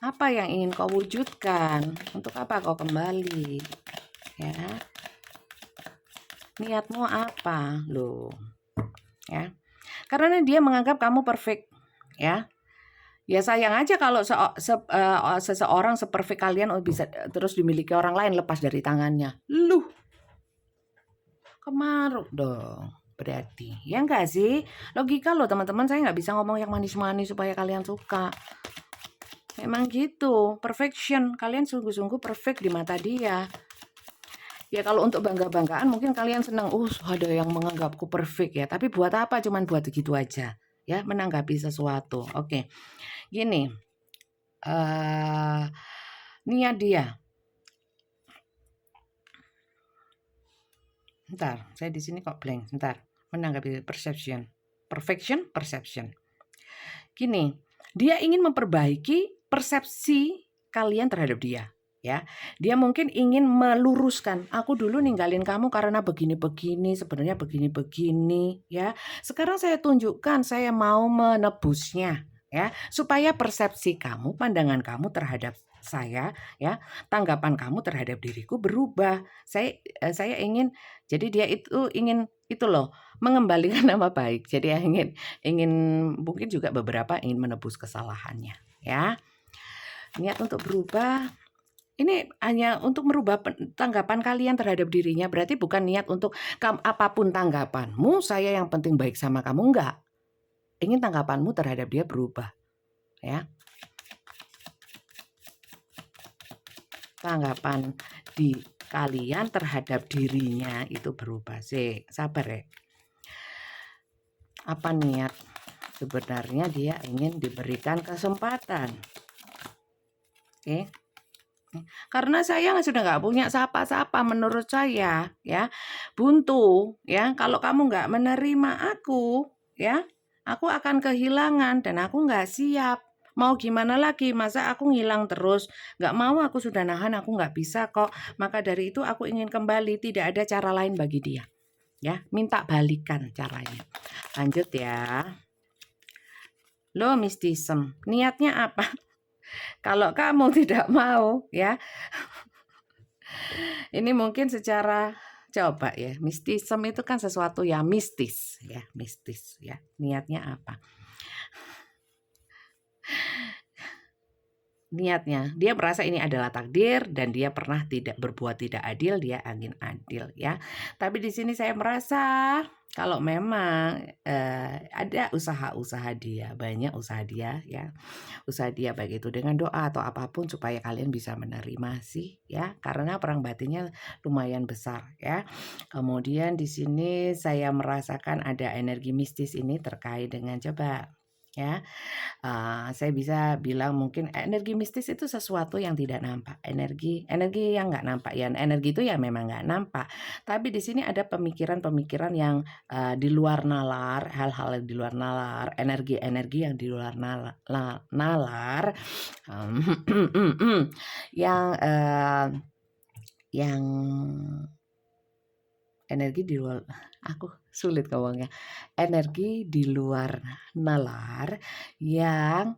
A: Apa yang ingin kau wujudkan? Untuk apa kau kembali? Ya, niatmu apa, loh? Ya, karena dia menganggap kamu perfect, ya. Ya sayang aja kalau seseorang seperfect kalian bisa terus dimiliki orang lain lepas dari tangannya. Lu kemaruk dong. Berarti ya enggak sih? Logika loh teman-teman, saya nggak bisa ngomong yang manis-manis supaya kalian suka. Memang gitu, perfection. Kalian sungguh-sungguh perfect di mata dia. Ya kalau untuk bangga-banggaan mungkin kalian senang, ada yang menganggapku perfect ya. Tapi buat apa? Cuman buat begitu aja. Ya, menanggapi sesuatu. Oke. Gini. Niat dia. Bentar, saya di sini kok blank. Bentar. Menanggapi perception. Perception. Gini, dia ingin memperbaiki persepsi kalian terhadap dia. Ya, dia mungkin ingin meluruskan. Aku dulu ninggalin kamu karena begini-begini, sebenarnya begini-begini, ya. Sekarang saya tunjukkan, saya mau menebusnya, ya, supaya persepsi kamu, pandangan kamu terhadap saya, ya, tanggapan kamu terhadap diriku berubah. Saya ingin, jadi dia itu ingin itu loh, mengembalikan nama baik. Jadi ingin mungkin juga beberapa ingin menebus kesalahannya, ya. Niat untuk berubah ini hanya untuk merubah tanggapan kalian terhadap dirinya, berarti bukan niat untuk apapun tanggapanmu, saya yang penting baik sama kamu, enggak. Ingin tanggapanmu terhadap dia berubah, ya. Tanggapan di kalian terhadap dirinya itu berubah sih. Sabar ya. Apa niat? Sebenarnya dia ingin diberikan kesempatan. Oke. Karena saya sudah nggak punya siapa-siapa menurut saya, ya. Buntu, ya. Kalau kamu nggak menerima aku, ya, aku akan kehilangan dan aku nggak siap. Mau gimana lagi? Masa aku ngilang terus? Nggak mau, aku sudah nahan, aku nggak bisa kok. Maka dari itu aku ingin kembali. Tidak ada cara lain bagi dia, ya. Minta balikan caranya. Lanjut ya. Lo mistism, niatnya apa? Kalau kamu tidak mau, ya. Ini mungkin secara coba ya, mistism itu kan sesuatu yang mistis ya, mistis ya. Niatnya apa? Niatnya, dia merasa ini adalah takdir dan dia pernah tidak berbuat tidak adil, dia ingin adil ya. Tapi di sini saya merasa kalau memang ada usaha-usaha dia, banyak usaha dia ya. Usaha dia baik itu dengan doa atau apapun supaya kalian bisa menerima sih ya, karena perang batinnya lumayan besar ya. Kemudian di sini saya merasakan ada energi mistis ini terkait dengan coba ya. Saya bisa bilang mungkin energi mistis itu sesuatu yang tidak nampak, energi yang nggak nampak ya, energi itu ya memang nggak nampak. Tapi di sini ada pemikiran-pemikiran yang di luar nalar, hal-hal di luar nalar, energi-energi yang di luar nalar, yang energi di luar, aku sulit ngomongnya, energi di luar nalar yang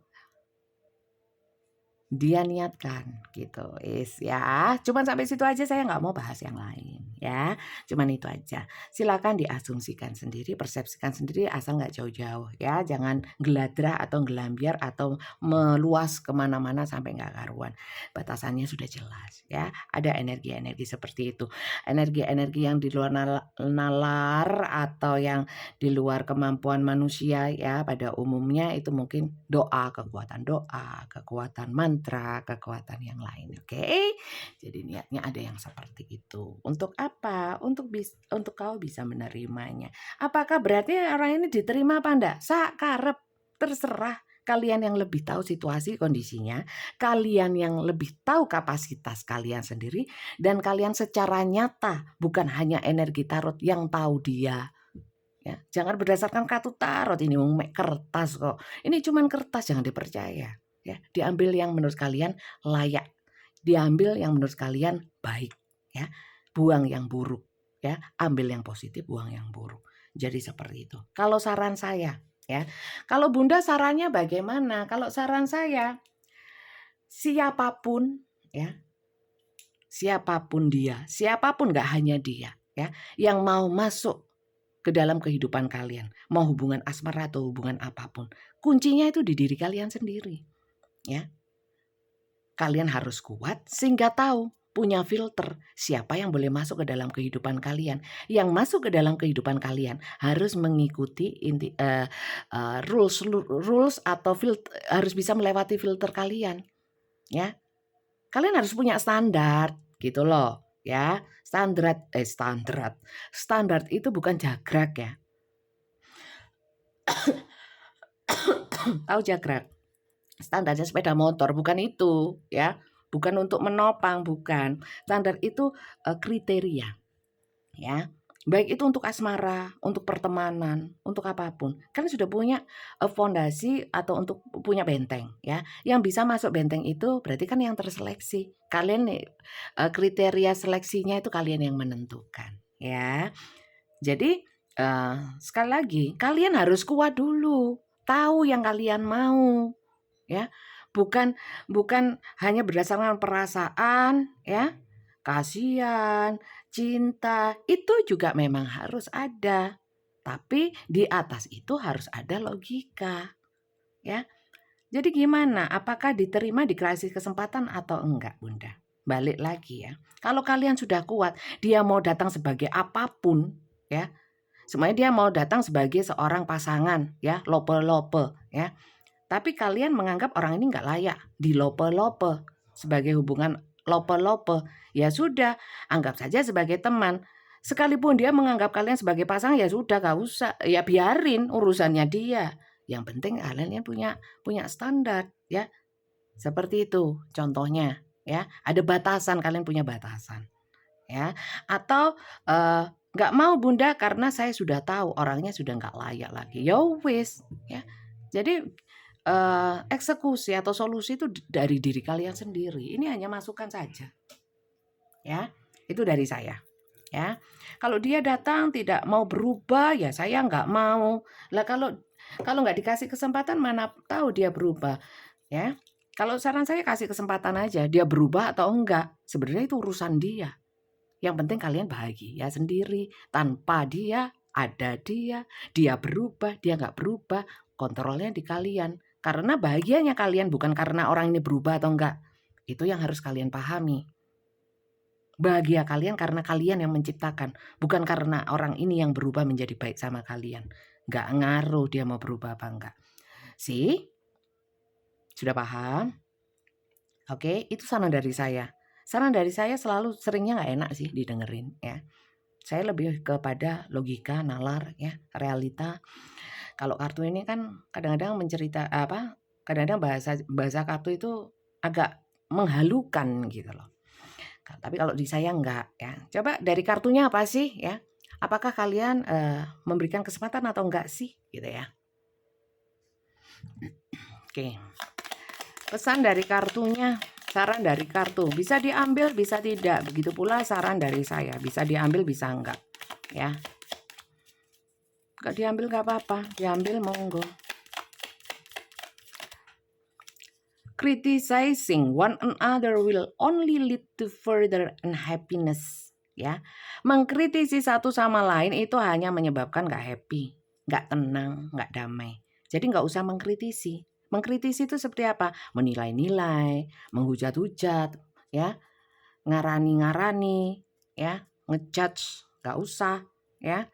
A: dia niatkan gitu ya. Cuman sampai situ aja, saya nggak mau bahas yang lain ya. Cuman itu aja. Silakan diasumsikan sendiri, persepsikan sendiri asal nggak jauh-jauh ya. Jangan geladrah atau gelambiar atau meluas kemana-mana sampai nggak karuan. Batasannya sudah jelas ya. Ada energi-energi seperti itu. Energi-energi yang di luar nalar atau yang di luar kemampuan manusia ya, pada umumnya itu mungkin kekuatan doa, kekuatan mantra, kekuatan yang lain. Oke. Jadi niatnya ada yang seperti itu. Untuk apa? Untuk kau bisa menerimanya. Apakah berarti orang ini diterima apa enggak? Sakarep, terserah. Kalian yang lebih tahu situasi kondisinya, kalian yang lebih tahu kapasitas kalian sendiri, dan kalian secara nyata, bukan hanya energi tarot yang tahu dia. Ya, jangan berdasarkan kartu tarot, ini kertas kok. Ini cuman kertas, jangan dipercaya. Ya, diambil yang menurut kalian layak, diambil yang menurut kalian baik. Ya, buang yang buruk, ya, ambil yang positif, buang yang buruk. Jadi seperti itu. Kalau saran saya, ya. Kalau Bunda sarannya bagaimana? Kalau saran saya, siapapun, ya, siapapun dia, siapapun nggak hanya dia, ya, yang mau masuk ke dalam kehidupan kalian, mau hubungan asmara atau hubungan apapun, kuncinya itu di diri kalian sendiri, ya. Kalian harus kuat sehingga tahu, punya filter siapa yang boleh masuk ke dalam kehidupan kalian. Yang masuk ke dalam kehidupan kalian harus mengikuti rules atau harus bisa melewati filter kalian, ya. Kalian harus punya standar gitu loh, ya. Standar itu bukan jagrak, ya. Tahu jagrak? Standarnya sepeda motor, bukan itu, ya. Bukan untuk menopang, bukan. Standar itu kriteria, ya. Baik itu untuk asmara, untuk pertemanan, untuk apapun. Kan sudah punya fondasi atau untuk punya benteng, ya. Yang bisa masuk benteng itu berarti kan yang terseleksi. Kalian nih kriteria seleksinya itu kalian yang menentukan, ya. Jadi sekali lagi, kalian harus kuat dulu, tahu yang kalian mau, ya. Bukan hanya berdasarkan perasaan, ya. Kasihan, cinta, itu juga memang harus ada. Tapi di atas itu harus ada logika, ya. Jadi gimana? Apakah diterima, dikasih kesempatan atau enggak, Bunda? Balik lagi, ya. Kalau kalian sudah kuat, dia mau datang sebagai apapun, ya. Semuanya dia mau datang sebagai seorang pasangan, ya, lope-lope, ya. Tapi kalian menganggap orang ini nggak layak, dilope-lope sebagai hubungan lope-lope. Ya sudah, anggap saja sebagai teman. Sekalipun dia menganggap kalian sebagai pasangan, ya sudah, gak usah, ya biarin urusannya dia. Yang penting kalian punya standar, ya. Seperti itu contohnya, ya. Ada batasan, kalian punya batasan, ya. Atau nggak mau Bunda karena saya sudah tahu orangnya sudah nggak layak lagi. Ya wis, ya. Jadi eksekusi atau solusi itu dari diri kalian sendiri. Ini hanya masukan saja, ya. Itu dari saya, ya. Kalau dia datang tidak mau berubah, ya saya nggak mau. Lah kalau nggak dikasih kesempatan, mana tahu dia berubah, ya. Kalau saran saya kasih kesempatan aja, dia berubah atau enggak. Sebenarnya itu urusan dia. Yang penting kalian bahagia sendiri. Tanpa dia, ada dia berubah, dia nggak berubah, kontrolnya di kalian. Karena bahagianya kalian bukan karena orang ini berubah atau enggak. Itu yang harus kalian pahami. Bahagia kalian karena kalian yang menciptakan. Bukan karena orang ini yang berubah menjadi baik sama kalian. Nggak ngaruh dia mau berubah apa enggak. Sih? Sudah paham? Oke, itu saran dari saya. Saran dari saya selalu seringnya nggak enak sih didengerin, ya. Saya lebih kepada logika, nalar, ya, realita. Kalau kartu ini kan kadang-kadang kadang-kadang bahasa kartu itu agak menghalukan gitu loh. Tapi kalau di saya enggak, ya. Coba dari kartunya apa sih, ya? Apakah kalian memberikan kesempatan atau enggak sih, gitu ya? Oke. Pesan dari kartunya, saran dari kartu, bisa diambil, bisa tidak. Begitu pula saran dari saya, bisa diambil, bisa enggak, ya. Enggak diambil enggak apa-apa, diambil monggo. Criticizing one another will only lead to further unhappiness, ya. Mengkritisi satu sama lain itu hanya menyebabkan nggak happy, nggak tenang, nggak damai. Jadi nggak usah mengkritisi. Mengkritisi itu seperti apa? Menilai-nilai, menghujat-hujat, ya, ngarani-ngarani, ya, ngejudge, nggak usah, ya.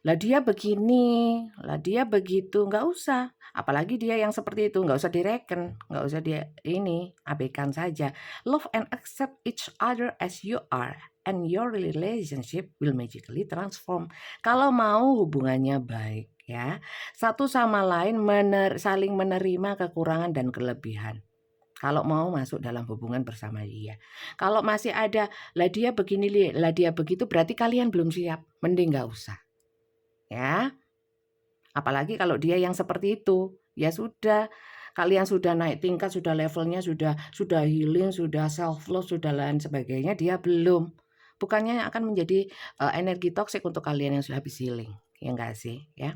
A: Lah dia begini, lah dia begitu, nggak usah. Apalagi dia yang seperti itu, nggak usah direken, nggak usah dia ini, abaikan saja. Love and accept each other as you are, and your relationship will magically transform. Kalau mau hubungannya baik, ya, satu sama lain saling menerima kekurangan dan kelebihan. Kalau mau masuk dalam hubungan bersama dia. Kalau masih ada, lah dia begini, lah dia begitu, berarti kalian belum siap. Mending nggak usah. Ya, apalagi kalau dia yang seperti itu, ya sudah, kalian sudah naik tingkat, sudah levelnya sudah healing, sudah self love, sudah lain sebagainya, dia belum. bukannya akan menjadi energi toksik untuk kalian yang sudah habis healing, ya enggak sih, ya.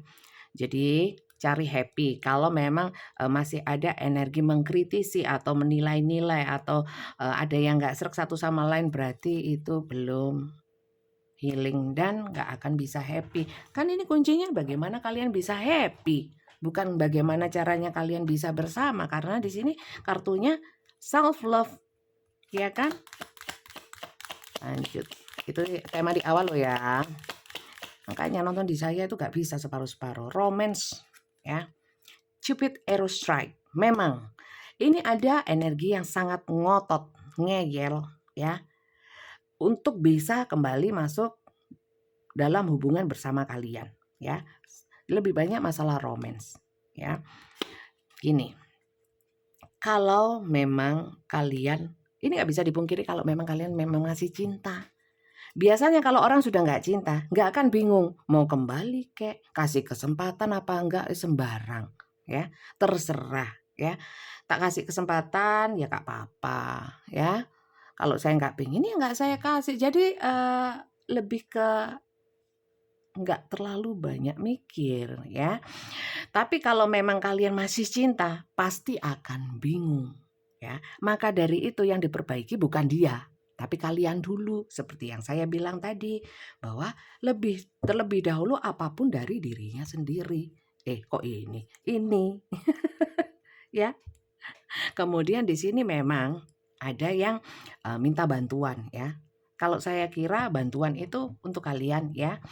A: Jadi cari happy. Kalau memang masih ada energi mengkritisi atau menilai-nilai atau ada yang nggak sreg satu sama lain, berarti itu belum healing dan nggak akan bisa happy. Kan ini kuncinya bagaimana kalian bisa happy, bukan bagaimana caranya kalian bisa bersama. Karena di sini kartunya self love, ya kan? Lanjut. Itu tema di awal loh ya. Makanya nonton di saya itu gak bisa separuh-separuh. Romance, ya. Cupid Arrow Strike. Memang ini ada energi yang sangat ngotot, ngeyel, ya, untuk bisa kembali masuk dalam hubungan bersama kalian, ya. Lebih banyak masalah romance, ya. Gini, kalau memang kalian, ini nggak bisa dipungkiri kalau memang kalian memang masih cinta. Biasanya kalau orang sudah nggak cinta, nggak akan bingung mau kembali kek, kasih kesempatan apa enggak, sembarang, ya, terserah, ya. Tak kasih kesempatan ya nggak apa-apa, ya. Kalau saya nggak pengen ya nggak saya kasih. Jadi lebih ke nggak terlalu banyak mikir, ya. Tapi kalau memang kalian masih cinta, pasti akan bingung, ya. Maka dari itu yang diperbaiki bukan dia, tapi kalian dulu. Seperti yang saya bilang tadi, bahwa terlebih dahulu apapun dari dirinya sendiri. Kok ini? Ini. Ya. Kemudian di sini memang ada yang minta bantuan, ya. Kalau saya kira bantuan itu untuk kalian, ya.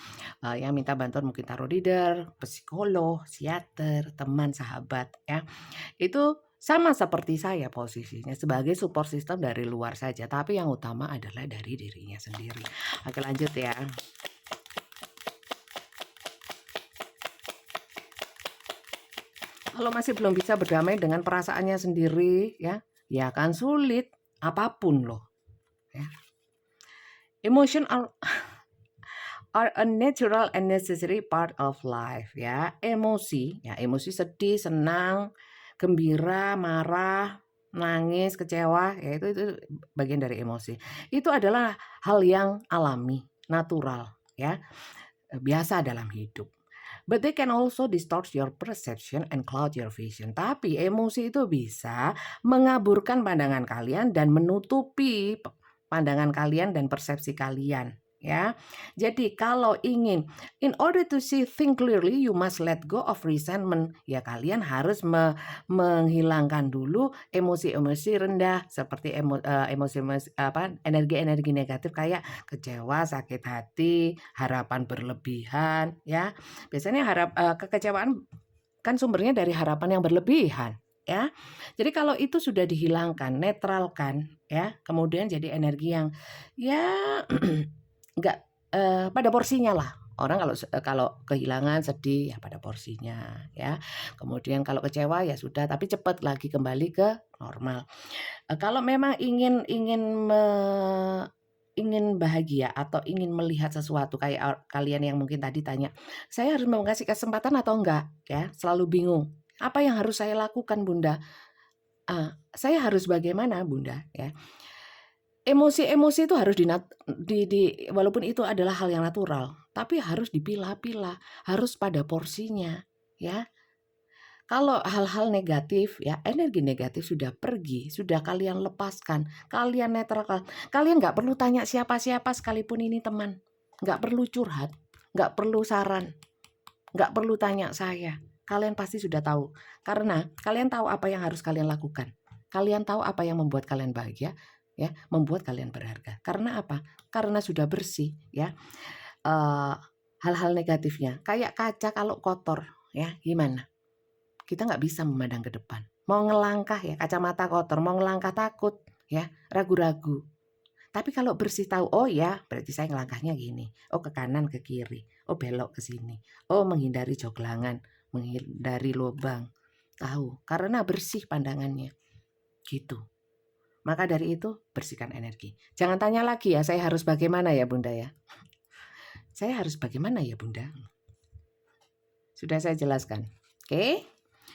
A: Yang minta bantuan mungkin tarot reader, psikolog, psikiater, teman, sahabat, ya. Itu sama seperti saya posisinya sebagai support system dari luar saja, tapi yang utama adalah dari dirinya sendiri. Oke, lanjut ya. Kalau masih belum bisa berdamai dengan perasaannya sendiri, ya akan sulit apapun loh, ya. Emotion are a natural and necessary part of life, ya. Emosi, ya, emosi sedih, senang, gembira, marah, nangis, kecewa, ya itu bagian dari emosi. Itu adalah hal yang alami, natural, ya, biasa dalam hidup. But they can also distort your perception and cloud your vision. Tapi emosi itu bisa mengaburkan pandangan kalian dan menutupi pandangan kalian dan persepsi kalian, ya. Jadi kalau ingin, in order to see things clearly, you must let go of resentment. Ya, kalian harus menghilangkan dulu emosi-emosi rendah seperti energi-energi negatif kayak kecewa, sakit hati, harapan berlebihan, ya. Biasanya kekecewaan kan sumbernya dari harapan yang berlebihan, ya. Jadi kalau itu sudah dihilangkan, netralkan, ya, kemudian jadi energi yang ya nggak pada porsinya lah. Orang kalau kehilangan sedih ya pada porsinya, ya. Kemudian kalau kecewa ya sudah, tapi cepat lagi kembali ke normal. Kalau memang ingin bahagia atau ingin melihat sesuatu kayak kalian yang mungkin tadi tanya, saya harus mengasih kesempatan atau enggak, ya, selalu bingung. Apa yang harus saya lakukan, Bunda? Saya harus bagaimana, Bunda, ya. Emosi-emosi itu harus walaupun itu adalah hal yang natural, tapi harus dipilah-pilah, harus pada porsinya, ya. Kalau hal-hal negatif, ya, energi negatif sudah pergi, sudah kalian lepaskan, kalian netralkan. Kalian nggak perlu tanya siapa-siapa sekalipun ini teman. Nggak perlu curhat, nggak perlu saran, nggak perlu tanya saya. Kalian pasti sudah tahu. Karena kalian tahu apa yang harus kalian lakukan. Kalian tahu apa yang membuat kalian bahagia, ya, membuat kalian berharga. Karena apa? Karena sudah bersih, ya. Hal-hal negatifnya. Kayak kaca kalau kotor, ya, gimana? Kita nggak bisa memandang ke depan. Mau ngelangkah ya kacamata kotor, mau ngelangkah takut, ya, ragu-ragu. Tapi kalau bersih tahu, oh ya berarti saya ngelangkahnya gini. Oh, ke kanan, ke kiri. Oh, belok ke sini. Oh, menghindari joglangan, menghindari lubang. Tahu, karena bersih pandangannya. Gitu. Maka dari itu bersihkan energi. Jangan tanya lagi ya, saya harus bagaimana ya Bunda ya. Saya harus bagaimana ya Bunda. Sudah saya jelaskan. Oke?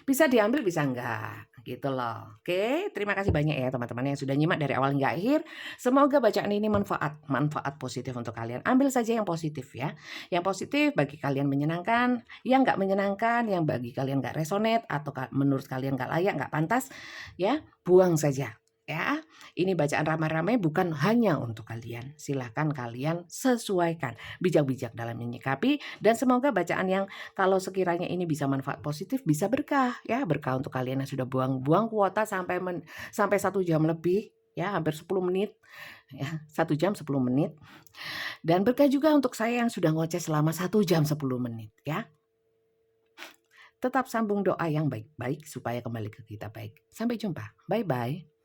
A: Bisa diambil, bisa enggak, gitu loh. Oke, terima kasih banyak ya teman-teman yang sudah nyimak dari awal hingga akhir. Semoga bacaan ini manfaat positif untuk kalian. Ambil saja yang positif ya. Yang positif bagi kalian menyenangkan, yang nggak menyenangkan, yang bagi kalian nggak resonate atau menurut kalian nggak layak, nggak pantas, ya buang saja. Ya, ini bacaan ramai-ramai bukan hanya untuk kalian. Silahkan kalian sesuaikan, bijak-bijak dalam menyikapi, dan semoga bacaan yang kalau sekiranya ini bisa manfaat positif, bisa berkah ya, berkah untuk kalian yang sudah buang-buang kuota sampai 1 jam lebih ya, hampir 10 menit ya, 1 jam 10 menit, dan berkah juga untuk saya yang sudah ngoceh selama 1 jam 10 menit ya. Tetap sambung doa yang baik-baik supaya kembali ke kita baik. Sampai jumpa, bye bye.